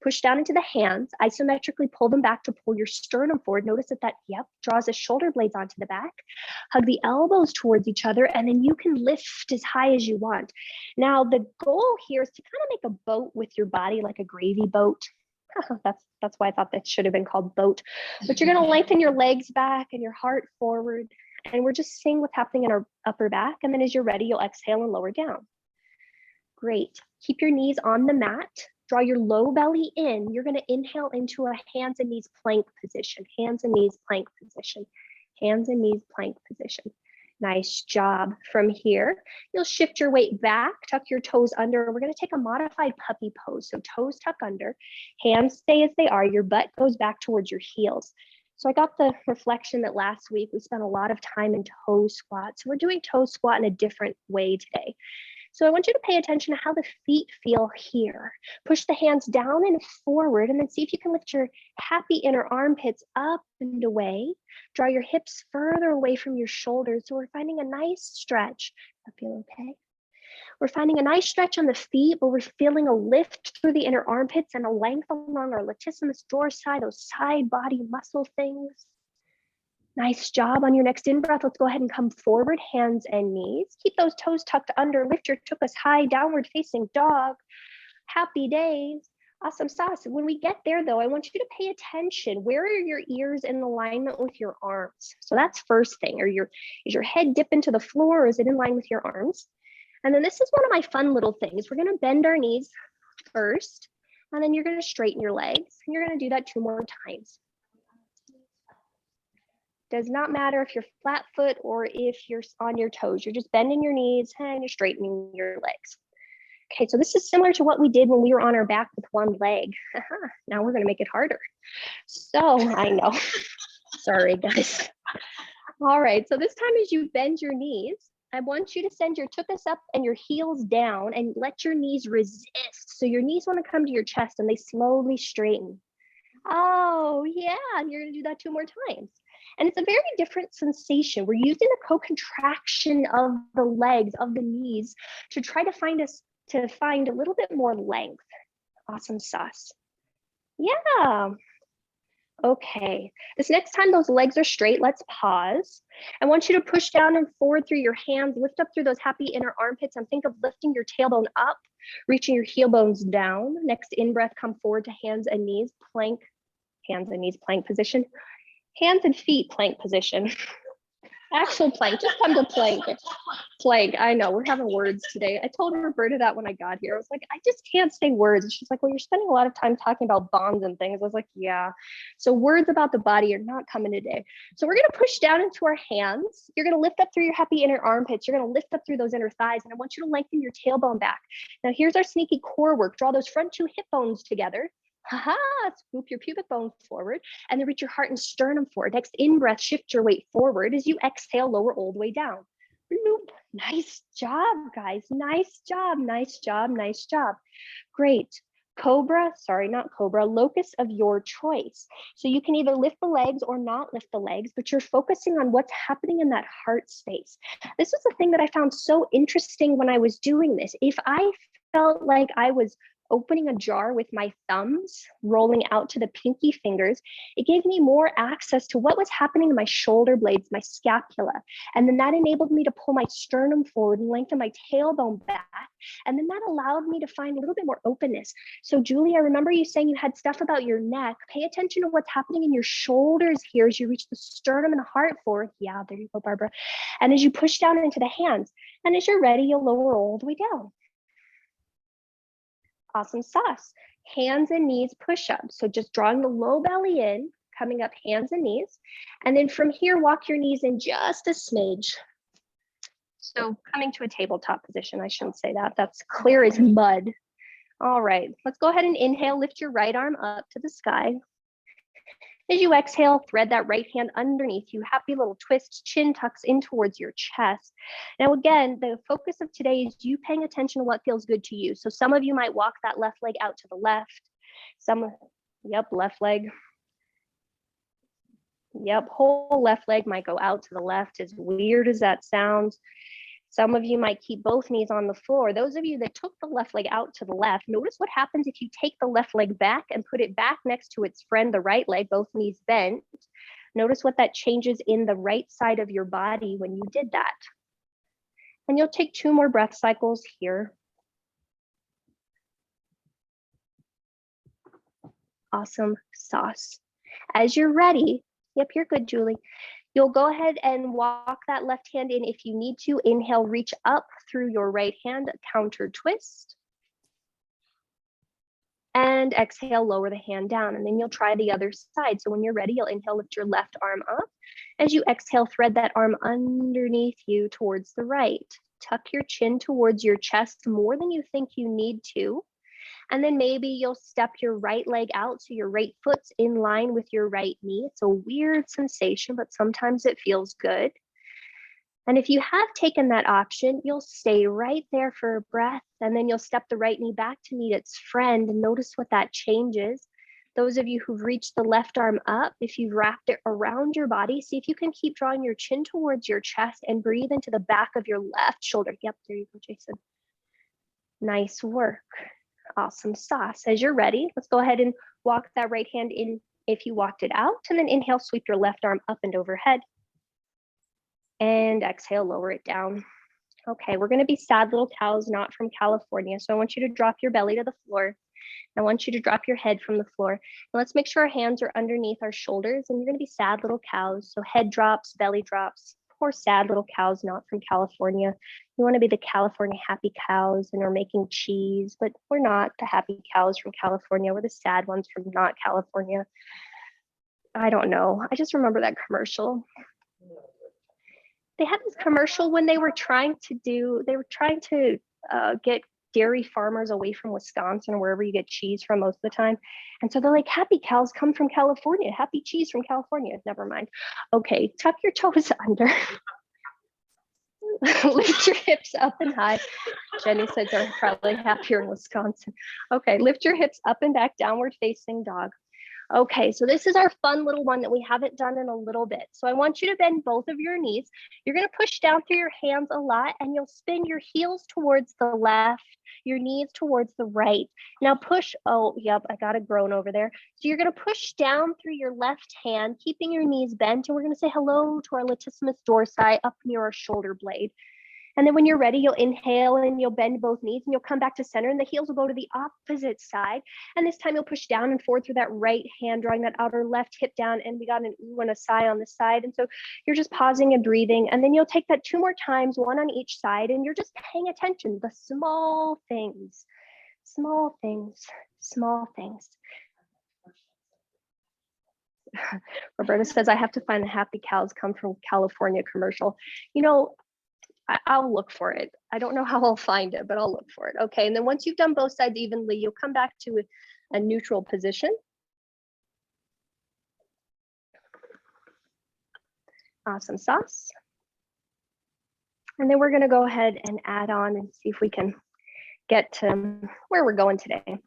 Push down into the hands, isometrically pull them back to pull your sternum forward. Notice that draws the shoulder blades onto the back. Hug the elbows towards each other, and then you can lift as high as you want. Now, the goal here is to kind of make a boat with your body, like a gravy boat. That's why I thought that should have been called boat. But you're going to lengthen your legs back and your heart forward. And we're just seeing what's happening in our upper back. And then as you're ready, you'll exhale and lower down. Great. Keep your knees on the mat. Draw your low belly in. You're going to inhale into a hands and knees plank position. Hands and knees plank position. Hands and knees plank position. Nice job. From here, you'll shift your weight back, tuck your toes under. We're going to take a modified puppy pose. So toes tuck under, hands stay as they are. Your butt goes back towards your heels. So I got the reflection that last week we spent a lot of time in toe squat. So we're doing toe squat in a different way today. So I want you to pay attention to how the feet feel here. Push the hands down and forward, and then see if you can lift your happy inner armpits up and away. Draw your hips further away from your shoulders. So we're finding a nice stretch. I feel okay. We're finding a nice stretch on the feet, but we're feeling a lift through the inner armpits and a length along our latissimus dorsi, those side body muscle things. Nice job. On your next in-breath, let's go ahead and come forward, hands and knees. Keep those toes tucked under. Lift your tuchus high, downward facing dog. Happy days. Awesome sauce. When we get there though, I want you to pay attention. Where are your ears in alignment with your arms? So that's first thing. Is your head dip into the floor, or is it in line with your arms? And then this is one of my fun little things. We're going to bend our knees first, and then you're going to straighten your legs. And you're going to do that 2 more times. Does not matter if you're flat foot or if you're on your toes. You're just bending your knees and you're straightening your legs. Okay, so this is similar to what we did when we were on our back with one leg. Now we're going to make it harder. So I know. Sorry, guys. All right, so this time as you bend your knees, I want you to send your tuchus up and your heels down and let your knees resist. So your knees want to come to your chest and they slowly straighten. Oh, yeah, and you're going to do that 2 more times. And it's a very different sensation. We're using the co-contraction of the legs, of the knees, to try to find a little bit more length. Awesome sauce. Yeah. Okay. This next time those legs are straight, let's pause. I want you to push down and forward through your hands, lift up through those happy inner armpits, and think of lifting your tailbone up, reaching your heel bones down. Next in-breath, come forward to hands and knees, plank, hands and knees, plank position. Hands and feet, plank position. Actual plank, just come to plank. Plank, I know, we're having words today. I told Roberta that when I got here. I was like, I just can't say words. And she's like, well, you're spending a lot of time talking about bonds and things. I was like, yeah. So words about the body are not coming today. So we're gonna push down into our hands. You're gonna lift up through your happy inner armpits. You're gonna lift up through those inner thighs. And I want you to lengthen your tailbone back. Now here's our sneaky core work. Draw those front 2 hip bones together. Scoop your pubic bone forward and then reach your heart and sternum forward. Next in-breath, shift your weight forward. As you exhale, lower all the way down. Bloop. Nice job, guys. Nice job, nice job, nice job. Great. Cobra, sorry, not cobra, locus of your choice. So you can either lift the legs or not lift the legs, but you're focusing on what's happening in that heart space. This was the thing that I found so interesting when I was doing this. If I felt like I was opening a jar with my thumbs, rolling out to the pinky fingers, it gave me more access to what was happening in my shoulder blades, my scapula. And then that enabled me to pull my sternum forward and lengthen my tailbone back. And then that allowed me to find a little bit more openness. So Julie, I remember you saying you had stuff about your neck. Pay attention to what's happening in your shoulders here as you reach the sternum and the heart forward. Yeah, there you go, Barbara. And as you push down into the hands, and as you're ready, you'll lower all the way down. Awesome sauce. Hands and knees push up. So just drawing the low belly in, coming up hands and knees. And then from here, walk your knees in just a smidge. So coming to a tabletop position, I shouldn't say that. That's clear as mud. All right, let's go ahead and inhale, lift your right arm up to the sky. As you exhale, thread that right hand underneath you. Happy little twist, chin tucks in towards your chest. Now again, the focus of today is you paying attention to what feels good to you. So some of you might walk that left leg out to the left. Left leg. Yep, whole left leg might go out to the left, as weird as that sounds. Some of you might keep both knees on the floor. Those of you that took the left leg out to the left, notice what happens if you take the left leg back and put it back next to its friend, the right leg, both knees bent. Notice what that changes in the right side of your body when you did that. And you'll take 2 more breath cycles here. Awesome sauce. As you're ready, yep, you're good, Julie. You'll go ahead and walk that left hand in if you need to. Inhale, reach up through your right hand, counter twist. And exhale, lower the hand down, and then you'll try the other side. So when you're ready, you'll inhale, lift your left arm up. As you exhale, thread that arm underneath you towards the right. Tuck your chin towards your chest more than you think you need to. And then maybe you'll step your right leg out so your right foot's in line with your right knee. It's a weird sensation, but sometimes it feels good. And if you have taken that option, you'll stay right there for a breath, and then you'll step the right knee back to meet its friend and notice what that changes. Those of you who've reached the left arm up, if you've wrapped it around your body, see if you can keep drawing your chin towards your chest and breathe into the back of your left shoulder. Yep, there you go, Jason. Nice work. Awesome sauce. As you're ready, let's go ahead and walk that right hand in if you walked it out, and then inhale, sweep your left arm up and overhead. And exhale, lower it down. Okay, we're gonna be sad little cows, not from California. So I want you to drop your belly to the floor. I want you to drop your head from the floor. And let's make sure our hands are underneath our shoulders, and you're gonna be sad little cows. So head drops, belly drops. Poor sad little cows, not from California. We want to be the California happy cows, and we're making cheese, but we're not the happy cows from California. We're the sad ones from not California. I don't know. I just remember that commercial. They had this commercial when they were trying to get dairy farmers away from Wisconsin or wherever you get cheese from most of the time. And so they're like, happy cows come from California, happy cheese from California. Never mind. Okay, tuck your toes under. Lift your hips up and high. Jenny said they're probably happier in Wisconsin. Okay, lift your hips up and back, downward facing dog. Okay, so this is our fun little one that we haven't done in a little bit. So I want you to bend both of your knees. You're gonna push down through your hands a lot, and you'll spin your heels towards the left, your knees towards the right. Now push, oh, yep, I got a groan over there. So you're gonna push down through your left hand, keeping your knees bent, and we're gonna say hello to our latissimus dorsi up near our shoulder blade. And then when you're ready, you'll inhale and you'll bend both knees and you'll come back to center, and the heels will go to the opposite side. And this time you'll push down and forward through that right hand, drawing that outer left hip down. And we got an ooh and a sigh on the side. And so you're just pausing and breathing. And then you'll take that 2 more times, 1 on each side. And you're just paying attention, the small things, small things, small things. Roberta says, I have to find the happy cows come from California commercial. You know, I'll look for it. I don't know how I'll find it, but I'll look for it. Okay, and then once you've done both sides evenly, you'll come back to a neutral position. Awesome sauce. And then we're gonna go ahead and add on and see if we can get to where we're going today.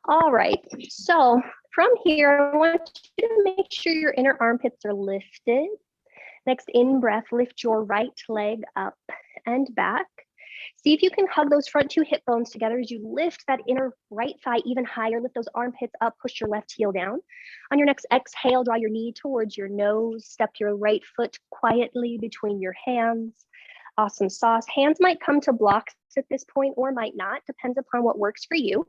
All right, so from here, I want you to make sure your inner armpits are lifted. Next in breath, lift your right leg up and back. See if you can hug those front two hip bones together as you lift that inner right thigh even higher. Lift those armpits up, push your left heel down. On your next exhale, draw your knee towards your nose. Step your right foot quietly between your hands. Awesome sauce. Hands might come to blocks at this point or might not, depends upon what works for you.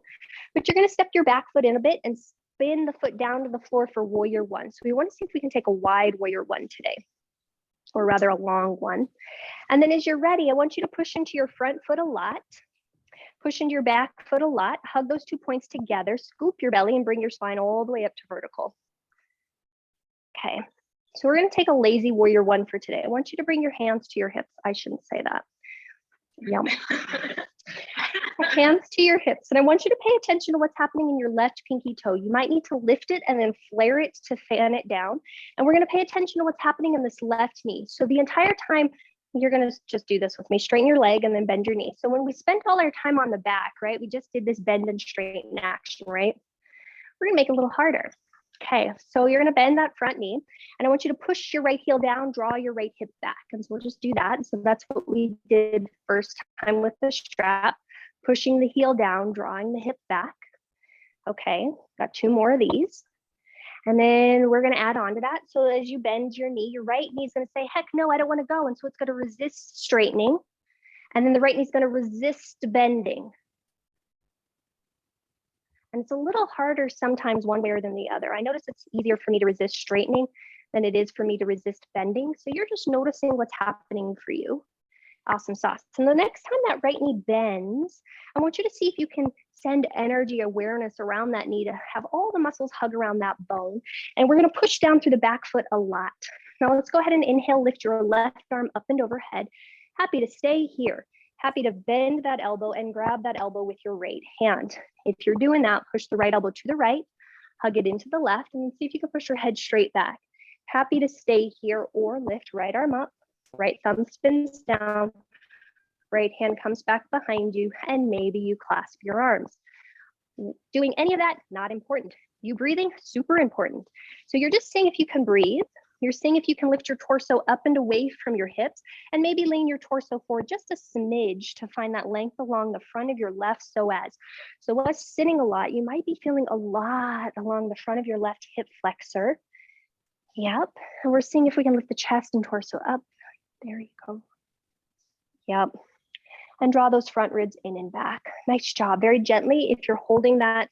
But you're gonna step your back foot in a bit and spin the foot down to the floor for warrior one. So we wanna see if we can take a wide warrior one today, or rather a long one. And then as you're ready, I want you to push into your front foot a lot, push into your back foot a lot, hug those 2 points together, scoop your belly and bring your spine all the way up to vertical. Okay, so we're gonna take a lazy warrior one for today. I want you to bring your hands to your hips. I shouldn't say that. Yum. Hands to your hips. And I want you to pay attention to what's happening in your left pinky toe. You might need to lift it and then flare it to fan it down. And we're gonna pay attention to what's happening in this left knee. So the entire time, you're gonna just do this with me. Straighten your leg and then bend your knee. So when we spent all our time on the back, right? We just did this bend and straighten action, right? We're gonna make it a little harder. Okay, so you're gonna bend that front knee and I want you to push your right heel down, draw your right hip back. And so we'll just do that. So that's what we did first time with the strap, pushing the heel down, drawing the hip back. Okay, got 2 more of these. And then we're gonna add on to that. So as you bend your knee, your right knee is gonna say, heck no, I don't wanna go. And so it's gonna resist straightening. And then the right knee is gonna resist bending. And it's a little harder sometimes one way or than the other. I notice it's easier for me to resist straightening than it is for me to resist bending. So you're just noticing what's happening for you. Awesome sauce. And the next time that right knee bends, I want you to see if you can send energy awareness around that knee to have all the muscles hug around that bone. And we're gonna push down through the back foot a lot. Now let's go ahead and inhale, lift your left arm up and overhead. Happy to stay here. Happy to bend that elbow and grab that elbow with your right hand. If you're doing that, push the right elbow to the right, hug it into the left, and see if you can push your head straight back. Happy to stay here or lift right arm up, right thumb spins down, right hand comes back behind you, and maybe you clasp your arms. Doing any of that, not important. You breathing, super important. So you're just seeing if you can breathe. You're seeing if you can lift your torso up and away from your hips and maybe lean your torso forward just a smidge to find that length along the front of your left psoas. So us sitting a lot, you might be feeling a lot along the front of your left hip flexor. Yep, and we're seeing if we can lift the chest and torso up. There you go. Yep, and draw those front ribs in and back. Nice job, very gently. If you're holding that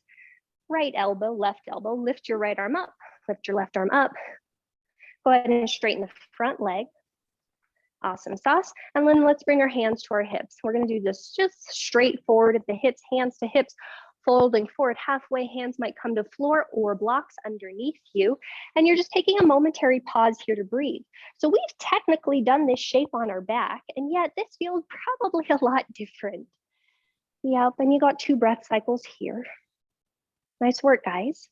right elbow, left elbow, lift your right arm up, lift your left arm up. Go ahead and straighten the front leg. Awesome sauce. And then let's bring our hands to our hips. We're gonna do this just straight forward at the hips, hands to hips, folding forward halfway. Hands might come to floor or blocks underneath you. And you're just taking a momentary pause here to breathe. So we've technically done this shape on our back, and yet this feels probably a lot different. Yep, and you got 2 breath cycles here. Nice work, guys.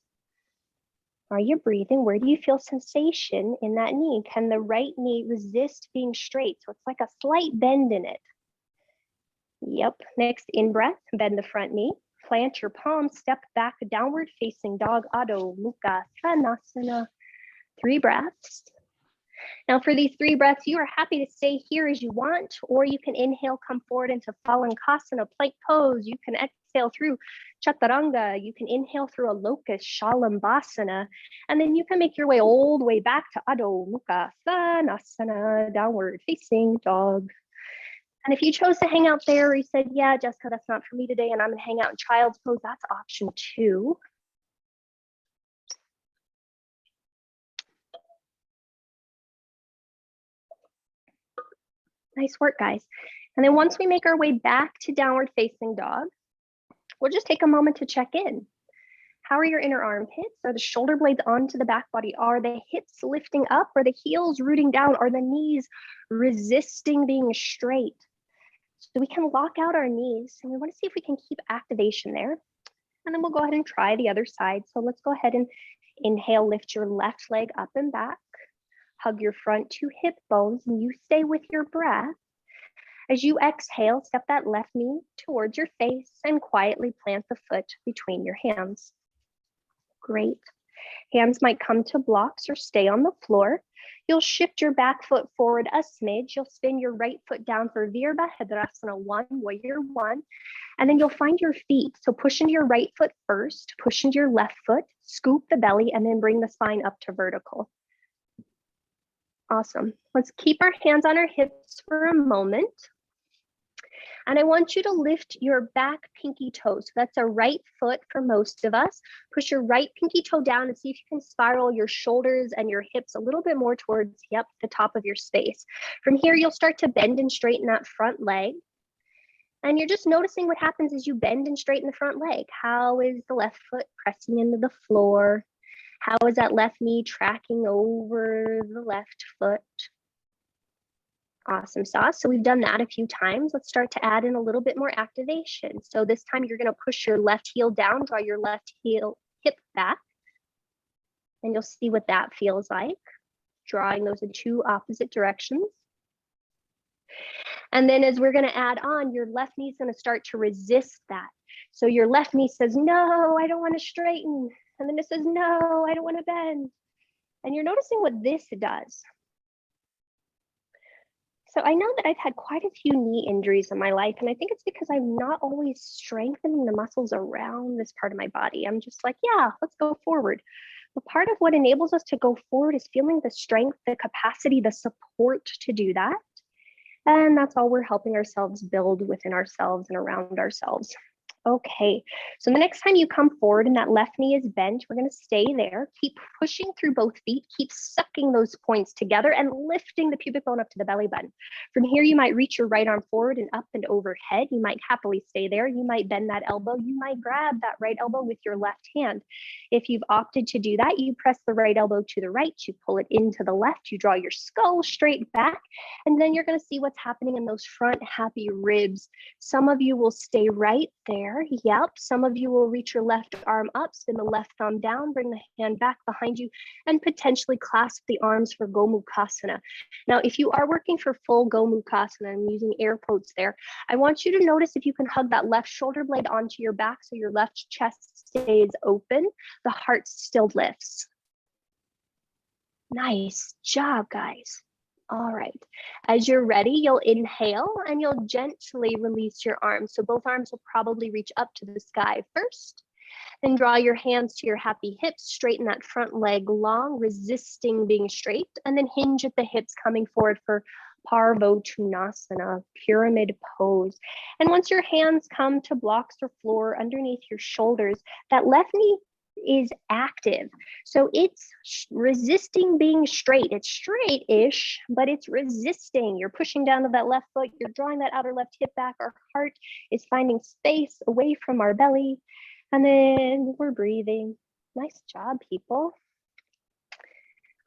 Are you breathing? Where do you feel sensation in that knee? Can the right knee resist being straight? So it's like a slight bend in it. Yep. Next, in breath, bend the front knee. Plant your palms, step back, downward facing dog, Adho Mukha Svanasana. 3 breaths. Now for these 3 breaths, you are happy to stay here as you want, or you can inhale, come forward into Palankasana, plank pose. You can exhale through Chaturanga. You can inhale through a locust, Shalambhasana, and then you can make your way all the way back to Adho Mukha Svanasana, downward facing dog. And if you chose to hang out there, or you said, yeah, Jessica, that's not for me today, and I'm gonna hang out in child's pose, that's option 2. Nice work, guys. And then once we make our way back to downward facing dog, we'll just take a moment to check in. How are your inner armpits? Are the shoulder blades onto the back body? Are the hips lifting up? Are the heels rooting down? Are the knees resisting being straight? So we can lock out our knees, and we want to see if we can keep activation there. And then we'll go ahead and try the other side. So let's go ahead and inhale, lift your left leg up and back. Hug your front 2 hip bones, and you stay with your breath. As you exhale, step that left knee towards your face and quietly plant the foot between your hands. Great. Hands might come to blocks or stay on the floor. You'll shift your back foot forward a smidge. You'll spin your right foot down for Virabhadrasana 1, Warrior 1. And then you'll find your feet. So push into your right foot first, push into your left foot, scoop the belly, and then bring the spine up to vertical. Awesome. Let's keep our hands on our hips for a moment. And I want you to lift your back pinky toe. So that's a right foot for most of us. Push your right pinky toe down and see if you can spiral your shoulders and your hips a little bit more towards, the top of your space. From here, you'll start to bend and straighten that front leg. And you're just noticing what happens as you bend and straighten the front leg. How is the left foot pressing into the floor? How is that left knee tracking over the left foot? Awesome sauce. So we've done that a few times. Let's start to add in a little bit more activation. So this time you're going to push your left heel down, draw your left hip back, and you'll see what that feels like, drawing those in two opposite directions. And then as we're going to add on, your left knee is going to start to resist that. So your left knee says, no, I don't want to straighten. And then it says, no, I don't want to bend. And you're noticing what this does. So I know that I've had quite a few knee injuries in my life, and I think it's because I'm not always strengthening the muscles around this part of my body. I'm just like, yeah, let's go forward. But part of what enables us to go forward is feeling the strength, the capacity, the support to do that. And that's all we're helping ourselves build within ourselves and around ourselves. Okay, so the next time you come forward and that left knee is bent, we're going to stay there. Keep pushing through both feet. Keep sucking those points together and lifting the pubic bone up to the belly button. From here, you might reach your right arm forward and up and overhead. You might happily stay there. You might bend that elbow. You might grab that right elbow with your left hand. If you've opted to do that, you press the right elbow to the right. You pull it into the left. You draw your skull straight back. And then you're going to see what's happening in those front happy ribs. Some of you will stay right there. Yep. Some of you will reach your left arm up, spin the left thumb down, bring the hand back behind you, and potentially clasp the arms for Gomukhasana. Now, if you are working for full Gomukhasana, I'm using air quotes there, I want you to notice if you can hug that left shoulder blade onto your back so your left chest stays open, the heart still lifts. Nice job, guys. All right, as you're ready, you'll inhale and you'll gently release your arms. So both arms will probably reach up to the sky first. Then draw your hands to your happy hips, straighten that front leg long, resisting being straight, and then hinge at the hips coming forward for Parvottanasana, pyramid pose. And once your hands come to blocks or floor underneath your shoulders, that left knee is active. So it's resisting being straight. It's straight-ish, but it's resisting. You're pushing down to that left foot. You're drawing that outer left hip back. Our heart is finding space away from our belly. And then we're breathing. Nice job, people.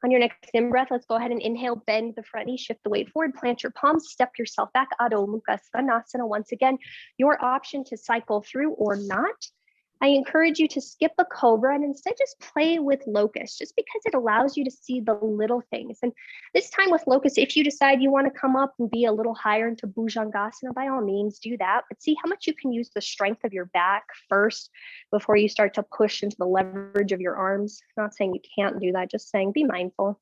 On your next in-breath, let's go ahead and inhale, bend the front knee, shift the weight forward, plant your palms, step yourself back, Adho Mukha Svanasana. Once again, your option to cycle through or not. I encourage you to skip a cobra and instead just play with locust, just because it allows you to see the little things. And this time with locust, if you decide you want to come up and be a little higher into Bhujangasana, by all means do that, but see how much you can use the strength of your back first before you start to push into the leverage of your arms. Not saying you can't do that, just saying be mindful.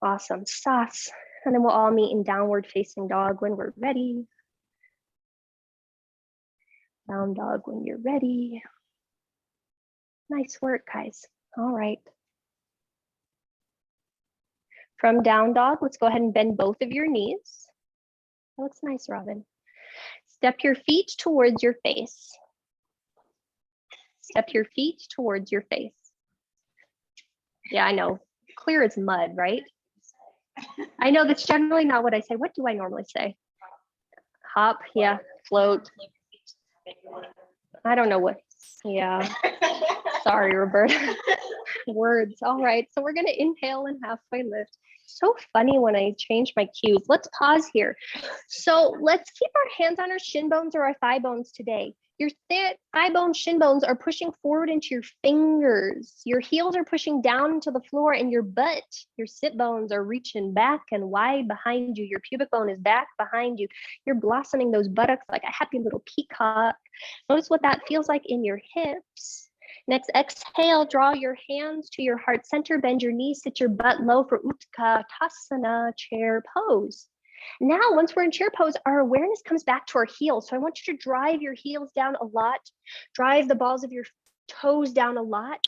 Awesome, sas. And then we'll all meet in downward facing dog when we're ready. Down dog when you're ready. Nice work, guys. All right. From down dog, let's go ahead and bend both of your knees. That looks nice, Robin. Step your feet towards your face. Step your feet towards your face. Yeah, I know. Clear as mud, right? I know that's generally not what I say. What do I normally say? Hop, yeah, float. I don't know what, yeah. Sorry, Roberta. Words. All right, so we're gonna inhale and halfway lift. So funny when I change my cues. Let's pause here. So let's keep our hands on our shin bones or our thigh bones today. Your thigh bones, shin bones are pushing forward into your fingers. Your heels are pushing down into the floor, and your butt, your sit bones are reaching back and wide behind you. Your pubic bone is back behind you. You're blossoming those buttocks like a happy little peacock. Notice what that feels like in your hips. Next, exhale, draw your hands to your heart center, bend your knees, sit your butt low for Utkatasana, chair pose. Now, once we're in chair pose, our awareness comes back to our heels. So I want you to drive your heels down a lot, drive the balls of your toes down a lot.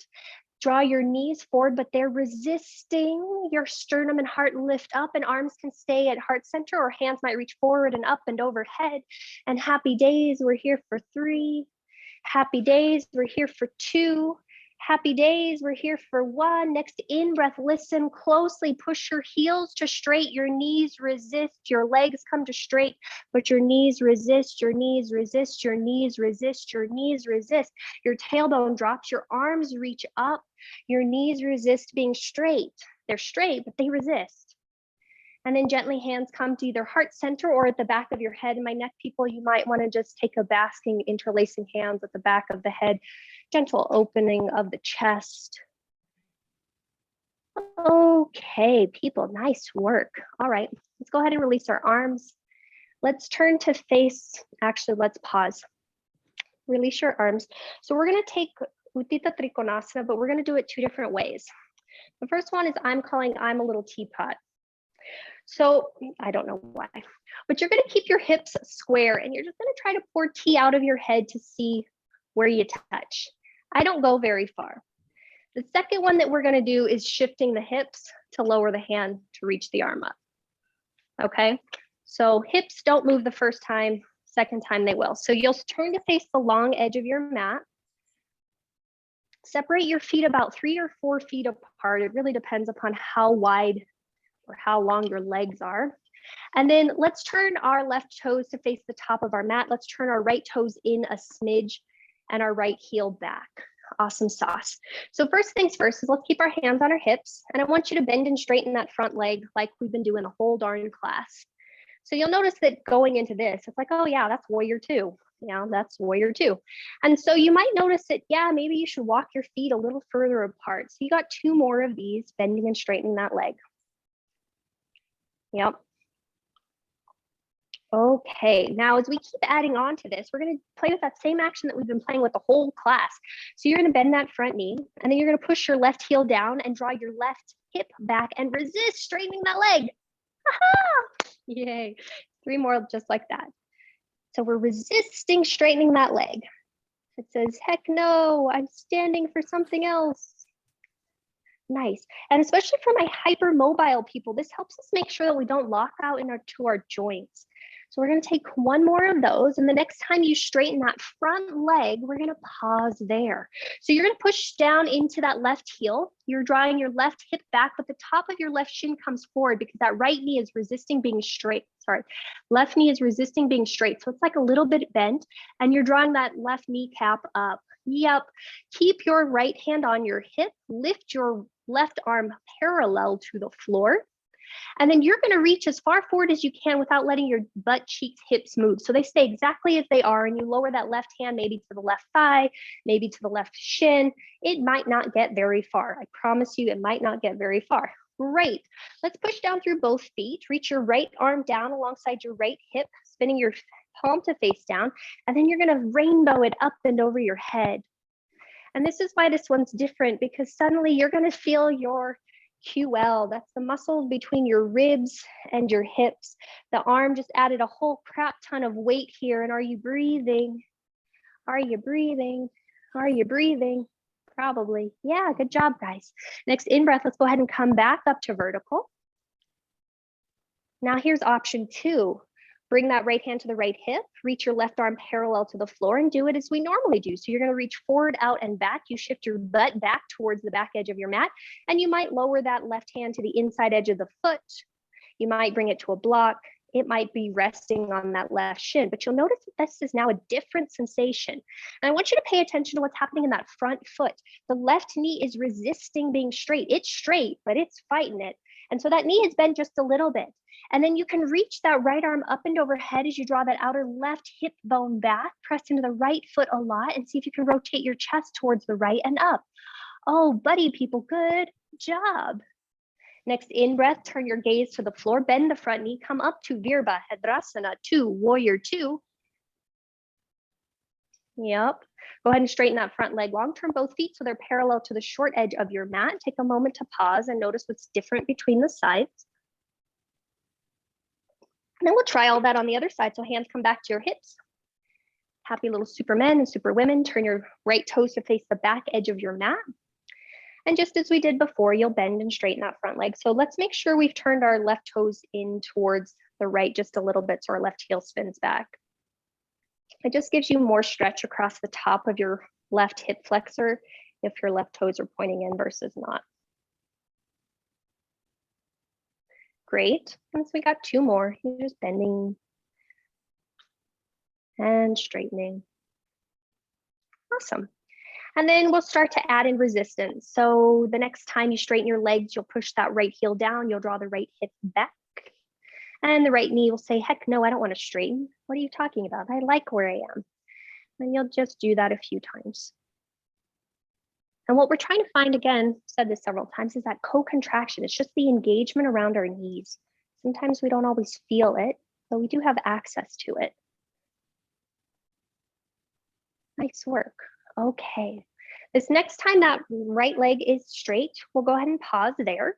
Draw your knees forward, but they're resisting. Your sternum and heart lift up, and arms can stay at heart center, or hands might reach forward and up and overhead. And happy days, we're here for 3. Happy days, we're here for 2. Happy days, we're here for 1. Next in breath, listen closely. Push your heels to straight, your knees resist, your legs come to straight, but your knees resist, your knees resist, your knees resist, your knees resist. Your tailbone drops, your arms reach up, your knees resist being straight. They're straight, but they resist. And then gently hands come to either heart center or at the back of your head. My neck people, you might want to just take a basking, interlacing hands at the back of the head, gentle opening of the chest. Okay, people, nice work. All right, let's go ahead and release our arms. Let's turn to face, actually, let's pause. Release your arms. So we're going to take Uttita Trikonasana, but we're going to do it 2 different ways. The first one is I'm a little teapot. So I don't know why, but you're going to keep your hips square and you're just going to try to pour tea out of your head to see where you touch. I don't go very far. The second one that we're going to do is shifting the hips to lower the hand to reach the arm up. Okay, so hips don't move the first time, second time they will. So you'll turn to face the long edge of your mat. Separate your feet about 3 or 4 feet apart. It really depends upon how wide or how long your legs are. And then let's turn our left toes to face the top of our mat. Let's turn our right toes in a smidge and our right heel back. Awesome sauce. So first things first is let's keep our hands on our hips. And I want you to bend and straighten that front leg like we've been doing the whole darn class. So you'll notice that going into this, it's like, oh yeah, that's warrior 2. Yeah, that's warrior 2. And so you might notice that, yeah, maybe you should walk your feet a little further apart. So you got 2 more of these, bending and straightening that leg. Yep. Okay, now as we keep adding on to this, we're going to play with that same action that we've been playing with the whole class. So you're going to bend that front knee, and then you're going to push your left heel down and draw your left hip back and resist straightening that leg. Aha! Yay. 3 more just like that. So we're resisting straightening that leg. It says, heck no, I'm standing for something else. Nice. And especially for my hypermobile people, this helps us make sure that we don't lock out to our joints. So we're going to take 1 more of those. And the next time you straighten that front leg, we're going to pause there. So you're going to push down into that left heel. You're drawing your left hip back, but the top of your left shin comes forward because that right knee is resisting being straight. Sorry, left knee is resisting being straight. So it's like a little bit bent, and you're drawing that left kneecap up. Yep. Keep your right hand on your hip. Lift your left arm parallel to the floor. And then you're going to reach as far forward as you can without letting your butt cheeks, hips move. So they stay exactly as they are, and you lower that left hand maybe to the left thigh, maybe to the left shin. It might not get very far. I promise you, it might not get very far. Great. Let's push down through both feet. Reach your right arm down alongside your right hip, spinning your palm to face down. And then you're going to rainbow it up and over your head. And this is why this one's different, because suddenly you're going to feel your QL. That's the muscle between your ribs and your hips. The arm just added a whole crap ton of weight here. And are you breathing? Are you breathing? Are you breathing? Probably. Yeah, good job, guys. Next in breath, let's go ahead and come back up to vertical. Now here's option 2. Bring that right hand to the right hip, reach your left arm parallel to the floor, and do it as we normally do. So you're going to reach forward, out, and back. You shift your butt back towards the back edge of your mat, and you might lower that left hand to the inside edge of the foot. You might bring it to a block. It might be resting on that left shin, but you'll notice that this is now a different sensation. And I want you to pay attention to what's happening in that front foot. The left knee is resisting being straight. It's straight, but it's fighting it. And so that knee is bent just a little bit. And then you can reach that right arm up and overhead as you draw that outer left hip bone back, press into the right foot a lot, and see if you can rotate your chest towards the right and up. Oh, buddy people, good job. Next in breath, turn your gaze to the floor, bend the front knee, come up to Virabhadrasana 2, warrior 2. Yep. Go ahead and straighten that front leg long. Turn both feet so they're parallel to the short edge of your mat. Take a moment to pause and notice what's different between the sides. And then we'll try all that on the other side. So hands come back to your hips. Happy little supermen and superwomen. Turn your right toes to face the back edge of your mat. And just as we did before, you'll bend and straighten that front leg. So let's make sure we've turned our left toes in towards the right just a little bit so our left heel spins back. It just gives you more stretch across the top of your left hip flexor if your left toes are pointing in versus not. Great. And so we got two more. You're just bending and straightening. Awesome. And then we'll start to add in resistance. So the next time you straighten your legs, you'll push that right heel down. You'll draw the right hip back. And the right knee will say, heck no, I don't want to straighten. What are you talking about? I like where I am. And you'll just do that a few times. And what we're trying to find, again, said this several times, is that co-contraction. It's just the engagement around our knees. Sometimes we don't always feel it, but we do have access to it. Nice work. Okay. This next time that right leg is straight, we'll go ahead and pause there.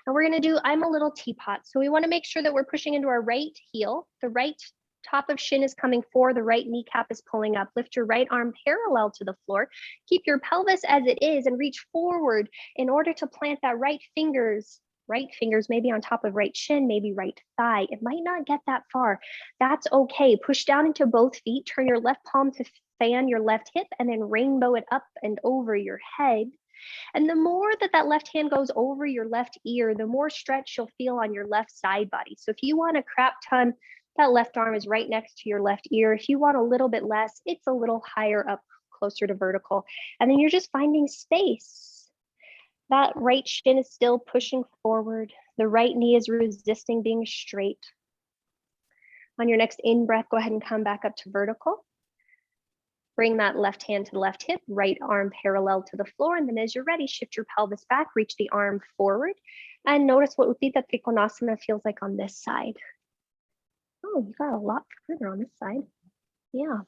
And we're going to do I'm a little teapot. So we want to make sure that we're pushing into our right heel. The right top of shin is coming forward. The right kneecap is pulling up. Lift your right arm parallel to the floor. Keep your pelvis as it is and reach forward in order to plant that right fingers maybe on top of right shin, maybe right thigh. It might not get that far. That's okay. Push down into both feet. Turn your left palm to fan your left hip and then rainbow it up and over your head. And the more that that left hand goes over your left ear, the more stretch you'll feel on your left side body. So if you want a crap ton, that left arm is right next to your left ear. If you want a little bit less, it's a little higher up, closer to vertical. And then you're just finding space. That right shin is still pushing forward. The right knee is resisting being straight. On your next in-breath, go ahead and come back up to vertical. Bring that left hand to the left hip, right arm parallel to the floor. And then as you're ready, shift your pelvis back, reach the arm forward, and notice what Utthita Trikonasana feels like on this side. Oh, you got a lot further on this side. Yeah.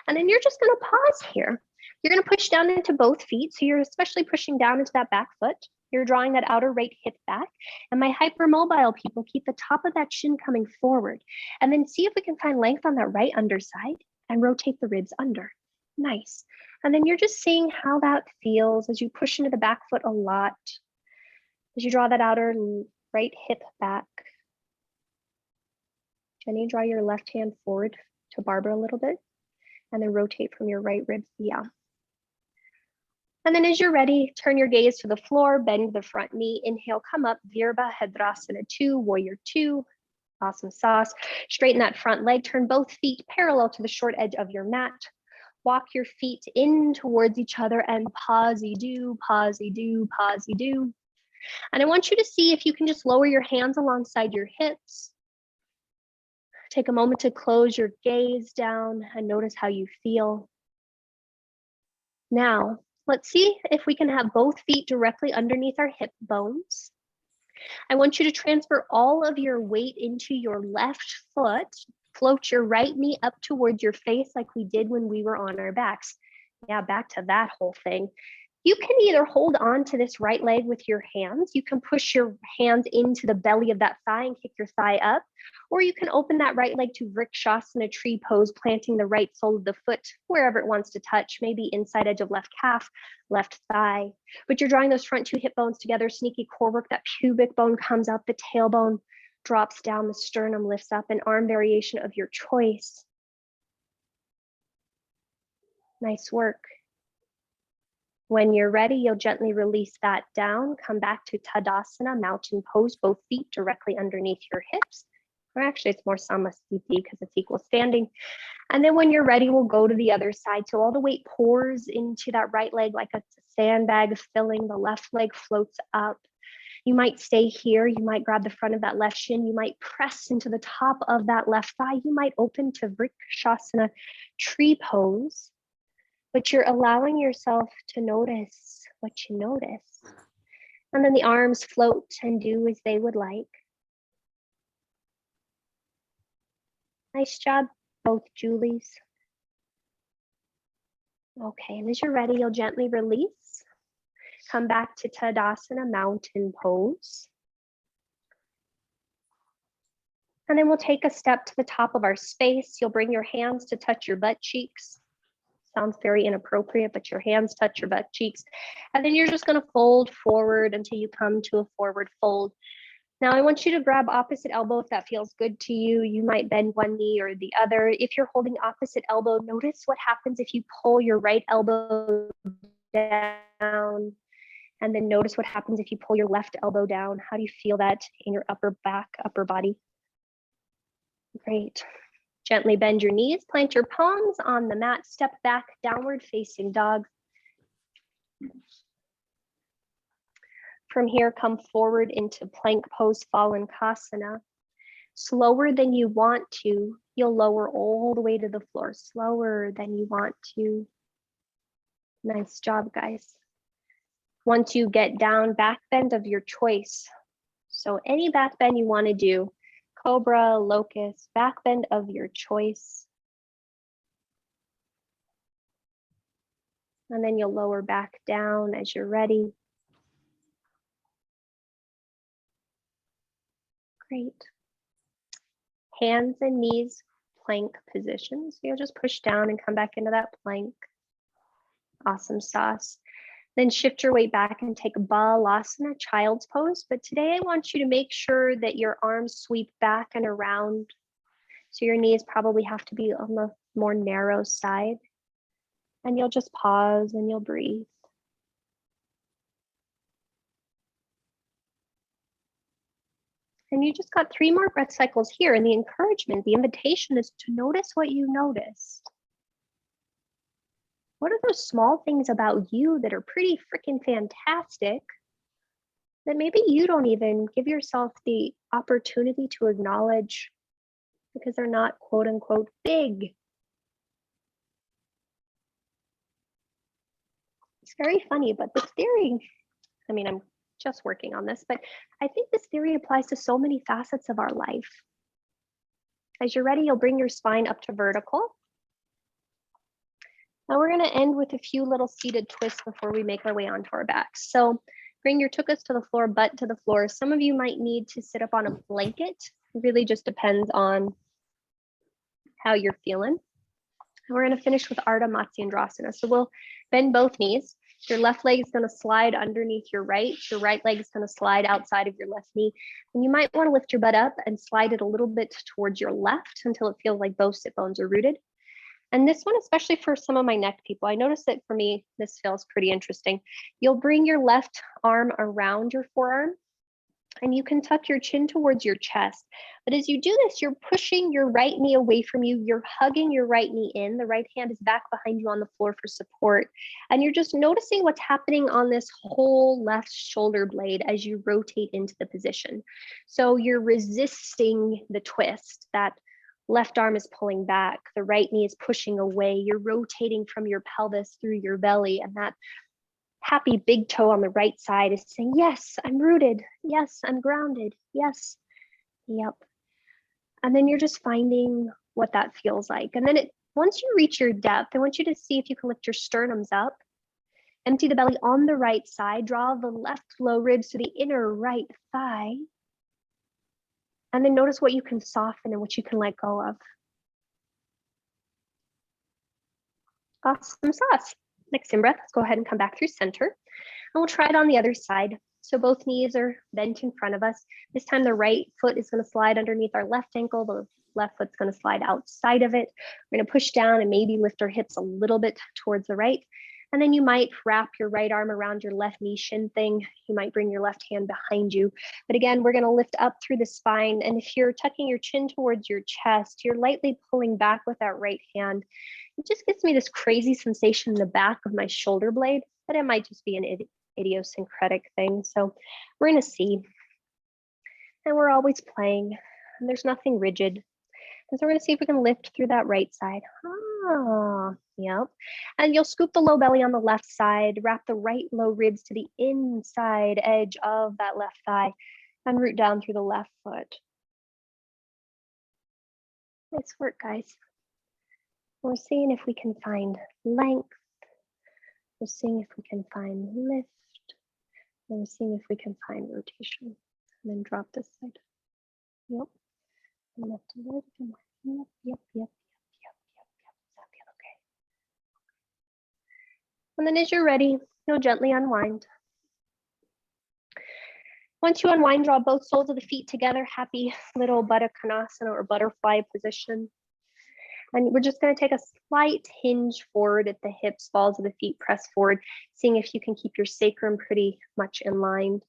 And then you're just going to pause here. You're going to push down into both feet. So you're especially pushing down into that back foot. You're drawing that outer right hip back. And my hypermobile people, keep the top of that shin coming forward. And then see if we can find length on that right underside and rotate the ribs under. Nice. And then you're just seeing how that feels as you push into the back foot a lot. As you draw that outer right hip back. Jenny, draw your left hand forward to Barbara a little bit. And then rotate from your right ribs, yeah. And then as you're ready, turn your gaze to the floor, bend the front knee, inhale, come up, Virabhadrasana 2, Warrior 2, awesome sauce. Straighten that front leg, turn both feet parallel to the short edge of your mat. Walk your feet in towards each other and pause-y-do, pause-y-do, pause-y-do. And I want you to see if you can just lower your hands alongside your hips. Take a moment to close your gaze down and notice how you feel. Now, let's see if we can have both feet directly underneath our hip bones. I want you to transfer all of your weight into your left foot. Float your right knee up towards your face like we did when we were on our backs. Yeah, back to that whole thing. You can either hold on to this right leg with your hands. You can push your hands into the belly of that thigh and kick your thigh up. Or you can open that right leg to Vrikshasana tree pose, planting the right sole of the foot wherever it wants to touch, maybe inside edge of left calf, left thigh. But you're drawing those front two hip bones together, sneaky core work. That pubic bone comes up, the tailbone drops down, the sternum lifts up, an arm variation of your choice. Nice work. When you're ready, you'll gently release that down, come back to Tadasana, mountain pose, both feet directly underneath your hips. Or actually it's more Samasthiti because it's equal standing. And then when you're ready, we'll go to the other side. So all the weight pours into that right leg like a sandbag filling, the left leg floats up. You might stay here, you might grab the front of that left shin, you might press into the top of that left thigh, you might open to Vrikshasana tree pose. But you're allowing yourself to notice what you notice. And then the arms float and do as they would like. Nice job, both Julies. Okay, and as you're ready, you'll gently release. Come back to Tadasana, mountain pose. And then we'll take a step to the top of our space. You'll bring your hands to touch your butt cheeks. Sounds very inappropriate, but your hands touch your butt cheeks. And then you're just going to fold forward until you come to a forward fold. Now I want you to grab opposite elbow if that feels good to you. You might bend one knee or the other. If you're holding opposite elbow, notice what happens if you pull your right elbow down. And then notice what happens if you pull your left elbow down. How do you feel that in your upper back, upper body? Great. Gently bend your knees, plant your palms on the mat, step back, downward facing dog. From here, come forward into plank pose, Falankasana. Slower than you want to, you'll lower all the way to the floor. Slower than you want to. Nice job, guys. Once you get down, back bend of your choice. So any back bend you want to do, cobra, locust, back bend of your choice. And then you'll lower back down as you're ready. Great. Hands and knees, plank position. So you'll just push down and come back into that plank. Awesome sauce. Then shift your weight back and take Balasana, child's pose. But today I want you to make sure that your arms sweep back and around. So your knees probably have to be on the more narrow side. And you'll just pause and you'll breathe. And you just got 3 more breath cycles here. And the encouragement, the invitation is to notice what you notice. What are those small things about you that are pretty freaking fantastic that maybe you don't even give yourself the opportunity to acknowledge because they're not quote unquote big? It's very funny, but this theory, I mean, I'm just working on this, but I think this theory applies to so many facets of our life. As you're ready, you'll bring your spine up to vertical. Now we're going to end with a few little seated twists before we make our way onto our backs. So bring your tuchus to the floor, butt to the floor. Some of you might need to sit up on a blanket. It really just depends on how you're feeling. And we're going to finish with Ardha Matsyendrasana. So we'll bend both knees. Your left leg is going to slide underneath your right. Your right leg is going to slide outside of your left knee. And you might want to lift your butt up and slide it a little bit towards your left until it feels like both sit bones are rooted. And this one, especially for some of my neck people, I noticed that for me, this feels pretty interesting. You'll bring your left arm around your forearm and you can tuck your chin towards your chest. But as you do this, you're pushing your right knee away from you. You're hugging your right knee in. The right hand is back behind you on the floor for support. And you're just noticing what's happening on this whole left shoulder blade as you rotate into the position. So you're resisting the twist. That left arm is pulling back, the right knee is pushing away. You're rotating from your pelvis through your belly, and that happy big toe on the right side is saying, yes, I'm rooted. Yes, I'm grounded. Yes. Yep. And then you're just finding what that feels like. And then once you reach your depth, I want you to see if you can lift your sternums up, empty the belly on the right side, draw the left low ribs to the inner right thigh. And then notice what you can soften and what you can let go of. Awesome sauce. Next in breath, let's go ahead and come back through center. And we'll try it on the other side. So both knees are bent in front of us. This time the right foot is going to slide underneath our left ankle. The left foot's going to slide outside of it. We're going to push down and maybe lift our hips a little bit towards the right. And then you might wrap your right arm around your left knee shin thing. You might bring your left hand behind you. But again, we're going to lift up through the spine. And if you're tucking your chin towards your chest, you're lightly pulling back with that right hand. It just gives me this crazy sensation in the back of my shoulder blade, but it might just be an idiosyncratic thing. So we're going to see. And we're always playing. And there's nothing rigid. And so we're going to see if we can lift through that right side. Ah, yep. And you'll scoop the low belly on the left side, wrap the right low ribs to the inside edge of that left thigh, and root down through the left foot. Nice work, guys. We're seeing if we can find length Just seeing if we can find lift, and seeing if we can find rotation. And then drop this side. Yep. And left to right. Yep. Does that feel okay? And then as you're ready, you'll gently unwind. Once you unwind, draw both soles of the feet together, happy little Baddha Konasana or butterfly position. And we're just going to take a slight hinge forward at the hips, balls of the feet press forward, seeing if you can keep your sacrum pretty much in line.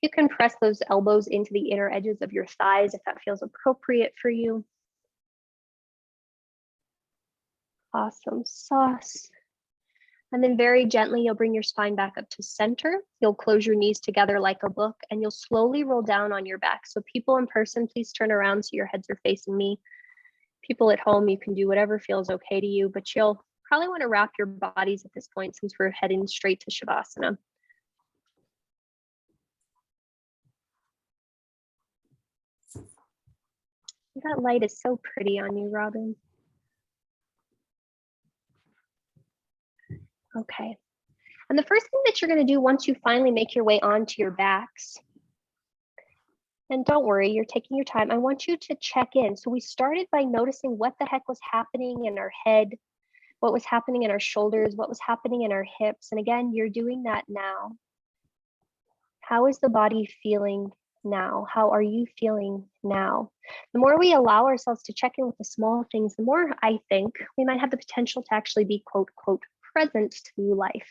You can press those elbows into the inner edges of your thighs if that feels appropriate for you. Awesome sauce. And then very gently, you'll bring your spine back up to center. You'll close your knees together like a book, and you'll slowly roll down on your back. So people in person, please turn around so your heads are facing me. People at home, you can do whatever feels okay to you, but you'll probably want to wrap your bodies at this point since we're heading straight to Shavasana. That light is so pretty on you, Robin. Okay. And the first thing that you're going to do once you finally make your way onto your backs, and don't worry, you're taking your time, I want you to check in. So we started by noticing what the heck was happening in our head, what was happening in our shoulders, what was happening in our hips. And again, you're doing that now. How is the body feeling now? How are you feeling now? The more we allow ourselves to check in with the small things, the more I think we might have the potential to actually be quote, quote, present to life.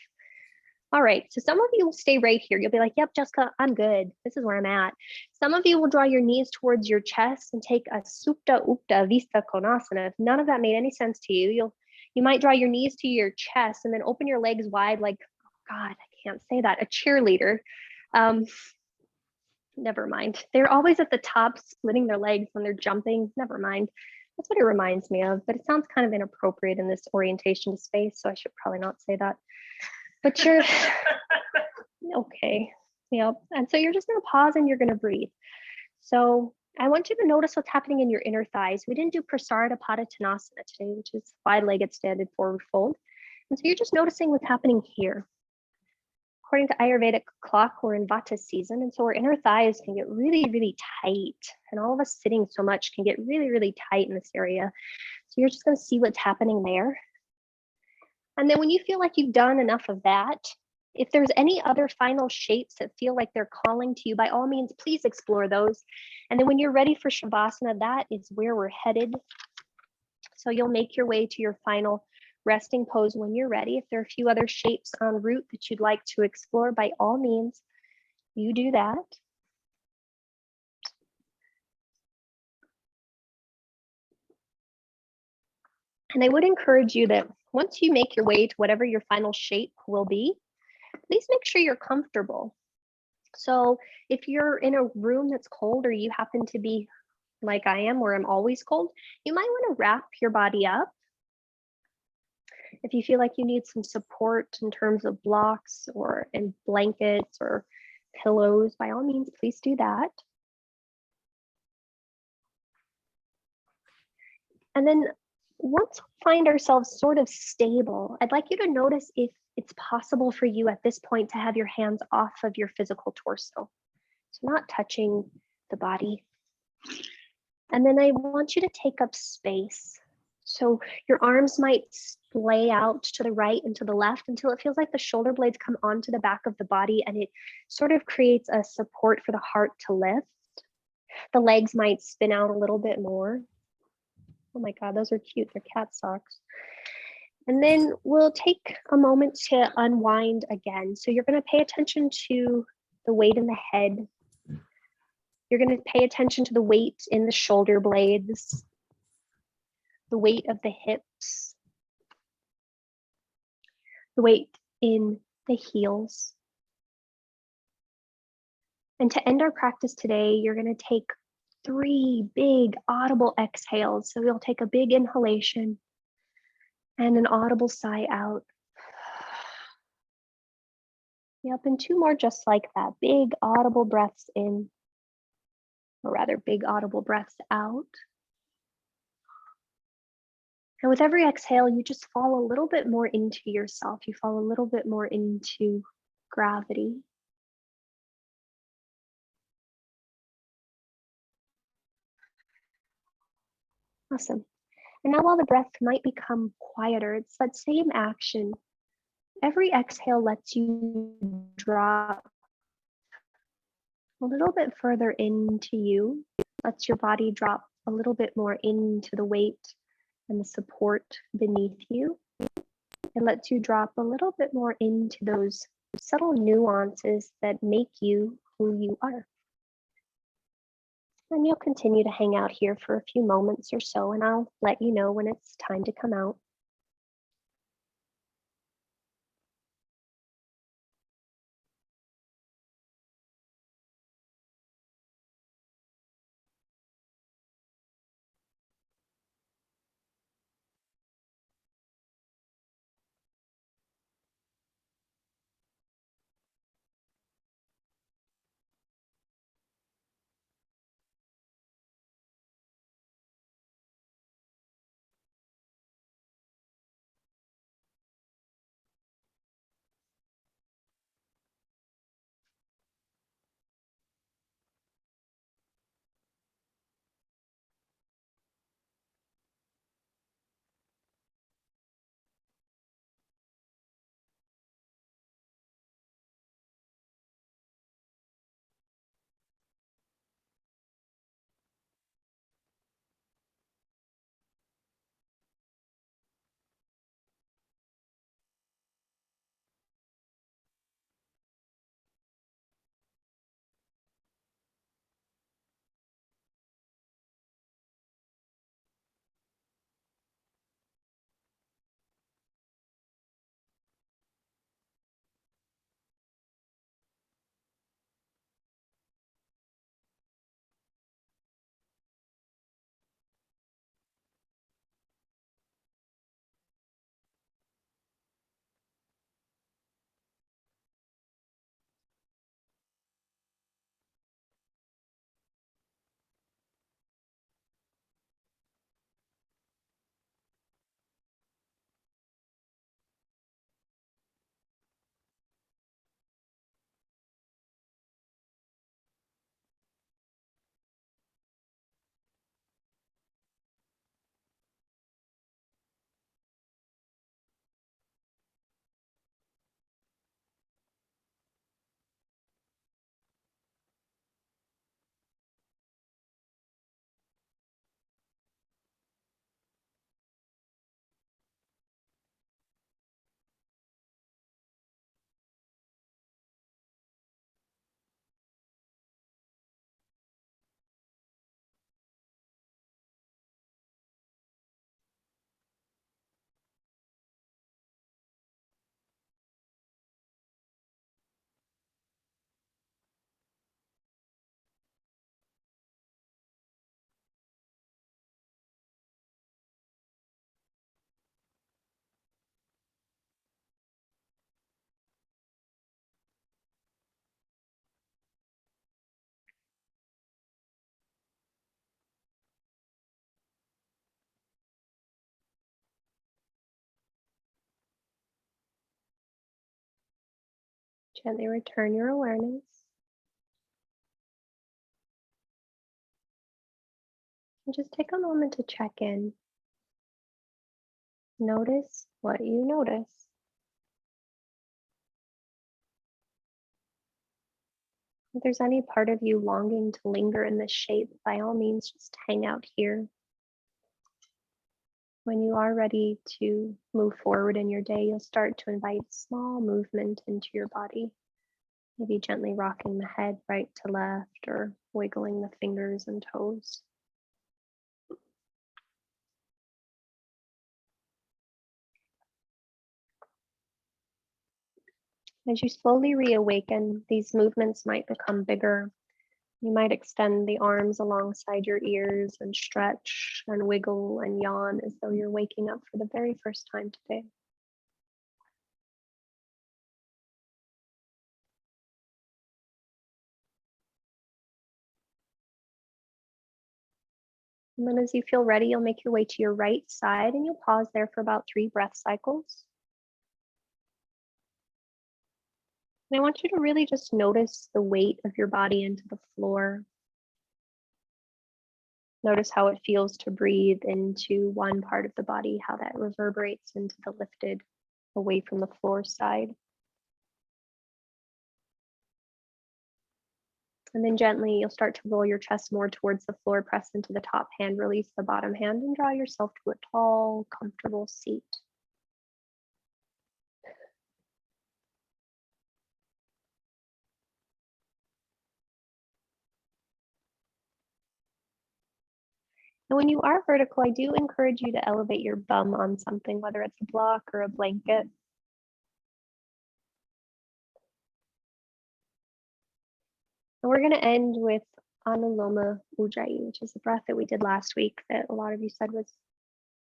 All right, so some of you will stay right here. You'll be like, yep, Jessica, I'm good. This is where I'm at. Some of you will draw your knees towards your chest and take a Supta Upta Vista Konasana. If none of that made any sense to you, you might draw your knees to your chest and then open your legs wide like, oh God, I can't say that, a cheerleader. Never mind. They're always at the top splitting their legs when they're jumping. Never mind. That's what it reminds me of, but it sounds kind of inappropriate in this orientation space, so I should probably not say that. But you're okay. Yep. And so you're just going to pause and you're going to breathe. So I want you to notice what's happening in your inner thighs. We didn't do Prasarada Padottanasana today, which is wide-legged standing forward fold. And so you're just noticing what's happening here. According to Ayurvedic clock, we're in Vata season. And so our inner thighs can get really, really tight. And all of us sitting so much can get really, really tight in this area. So you're just going to see what's happening there. And then when you feel like you've done enough of that, if there's any other final shapes that feel like they're calling to you, by all means, please explore those. And then when you're ready for Shavasana, that is where we're headed. So you'll make your way to your final resting pose when you're ready. If there are a few other shapes en route that you'd like to explore, by all means, you do that. And I would encourage you that once you make your way to whatever your final shape will be, please make sure you're comfortable. So if you're in a room that's cold or you happen to be like I am, where I'm always cold, you might want to wrap your body up. If you feel like you need some support in terms of blocks or in blankets or pillows, by all means, please do that. And then once we find ourselves sort of stable, I'd like you to notice if it's possible for you at this point to have your hands off of your physical torso. So not touching the body. And then I want you to take up space. So your arms might splay out to the right and to the left until it feels like the shoulder blades come onto the back of the body and it sort of creates a support for the heart to lift. The legs might spin out a little bit more. Oh my God, those are cute. They're cat socks. And then we'll take a moment to unwind again. So you're going to pay attention to the weight in the head. You're going to pay attention to the weight in the shoulder blades, the weight of the hips, the weight in the heels. And to end our practice today, you're going to take 3 big audible exhales. So you'll take a big inhalation and an audible sigh out. Yep, and 2 more just like that. Big audible breaths in, or rather big audible breaths out. And with every exhale, you just fall a little bit more into yourself. You fall a little bit more into gravity. Awesome. And now, while the breath might become quieter, it's that same action. Every exhale lets you drop a little bit further into you, lets your body drop a little bit more into the weight and the support beneath you. It lets you drop a little bit more into those subtle nuances that make you who you are. And you'll continue to hang out here for a few moments or so, and I'll let you know when it's time to come out. Gently return your awareness and just take a moment to check in. Notice what you notice. If there's any part of you longing to linger in this shape, by all means, just hang out here. When you are ready to move forward in your day, you'll start to invite small movement into your body. Maybe gently rocking the head right to left or wiggling the fingers and toes. As you slowly reawaken, these movements might become bigger. You might extend the arms alongside your ears and stretch and wiggle and yawn as though you're waking up for the very first time today. And then as you feel ready, you'll make your way to your right side and you'll pause there for about 3 breath cycles. And I want you to really just notice the weight of your body into the floor. Notice how it feels to breathe into one part of the body, how that reverberates into the lifted away from the floor side. And then gently, you'll start to roll your chest more towards the floor, press into the top hand, release the bottom hand, and draw yourself to a tall, comfortable seat. And when you are vertical, I do encourage you to elevate your bum on something, whether it's a block or a blanket. And we're going to end with Anuloma Ujjayi, which is the breath that we did last week that a lot of you said was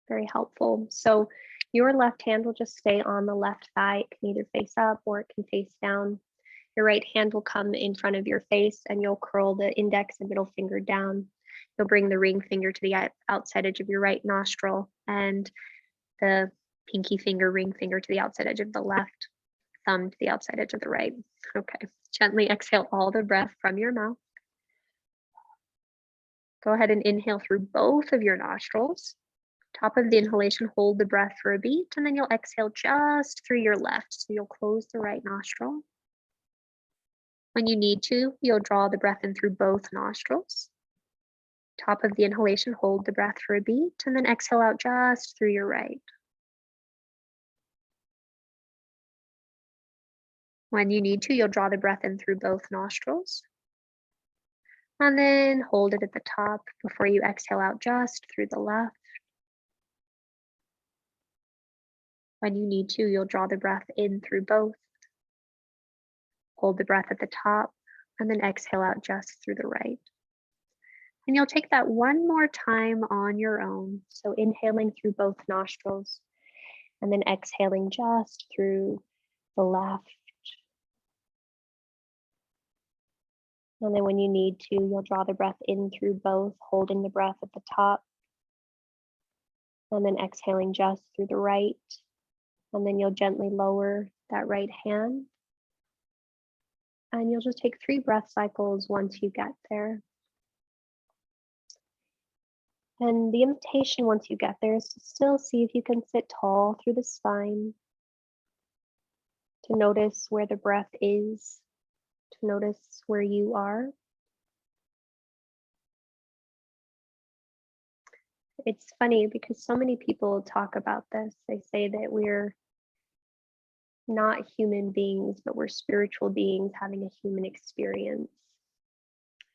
very helpful. So your left hand will just stay on the left thigh. It can either face up or it can face down. Your right hand will come in front of your face and you'll curl the index and middle finger down. You'll bring the ring finger to the outside edge of your right nostril and the pinky finger, ring finger to the outside edge of the left, thumb to the outside edge of the right. Okay, gently exhale all the breath from your mouth. Go ahead and inhale through both of your nostrils. Top of the inhalation, hold the breath for a beat, and then you'll exhale just through your left. So you'll close the right nostril. When you need to, you'll draw the breath in through both nostrils. Top of the inhalation, hold the breath for a beat, and then exhale out just through your right. When you need to, you'll draw the breath in through both nostrils. And then hold it at the top before you exhale out just through the left. When you need to, you'll draw the breath in through both. Hold the breath at the top, and then exhale out just through the right. And you'll take that one more time on your own. So inhaling through both nostrils, and then exhaling just through the left. And then when you need to, you'll draw the breath in through both, holding the breath at the top, and then exhaling just through the right. And then you'll gently lower that right hand. And you'll just take 3 breath cycles once you get there. And the invitation once you get there is to still see if you can sit tall through the spine, to notice where the breath is, to notice where you are. It's funny because so many people talk about this. They say that we're not human beings, but we're spiritual beings having a human experience.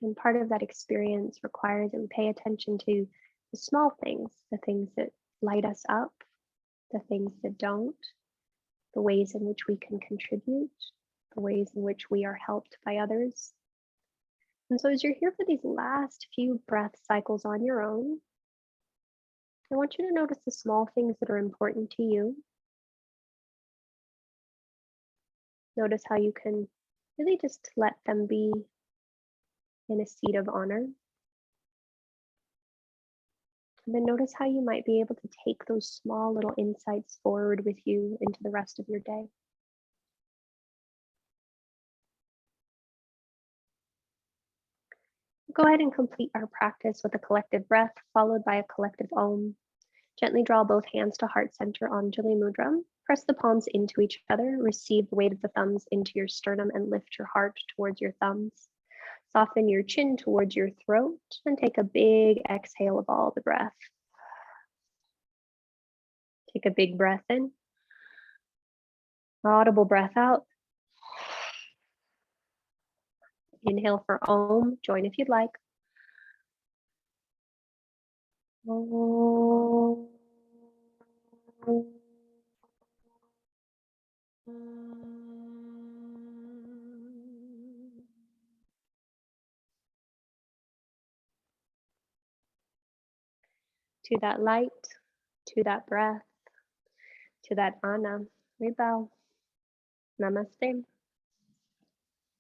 And part of that experience requires that we pay attention to the small things, the things that light us up, the things that don't, the ways in which we can contribute, the ways in which we are helped by others. And so as you're here for these last few breath cycles on your own, I want you to notice the small things that are important to you. Notice how you can really just let them be in a seat of honor. And then notice how you might be able to take those small little insights forward with you into the rest of your day. Go ahead and complete our practice with a collective breath followed by a collective Om. Gently draw both hands to heart center Anjali Mudra. Press the palms into each other. Receive the weight of the thumbs into your sternum and lift your heart towards your thumbs. Soften your chin towards your throat and take a big exhale of all the breath. Take a big breath in. Audible breath out. Inhale for Om. Join if you'd like. Om. To that light, to that breath, to that Ana, we bow. Namaste.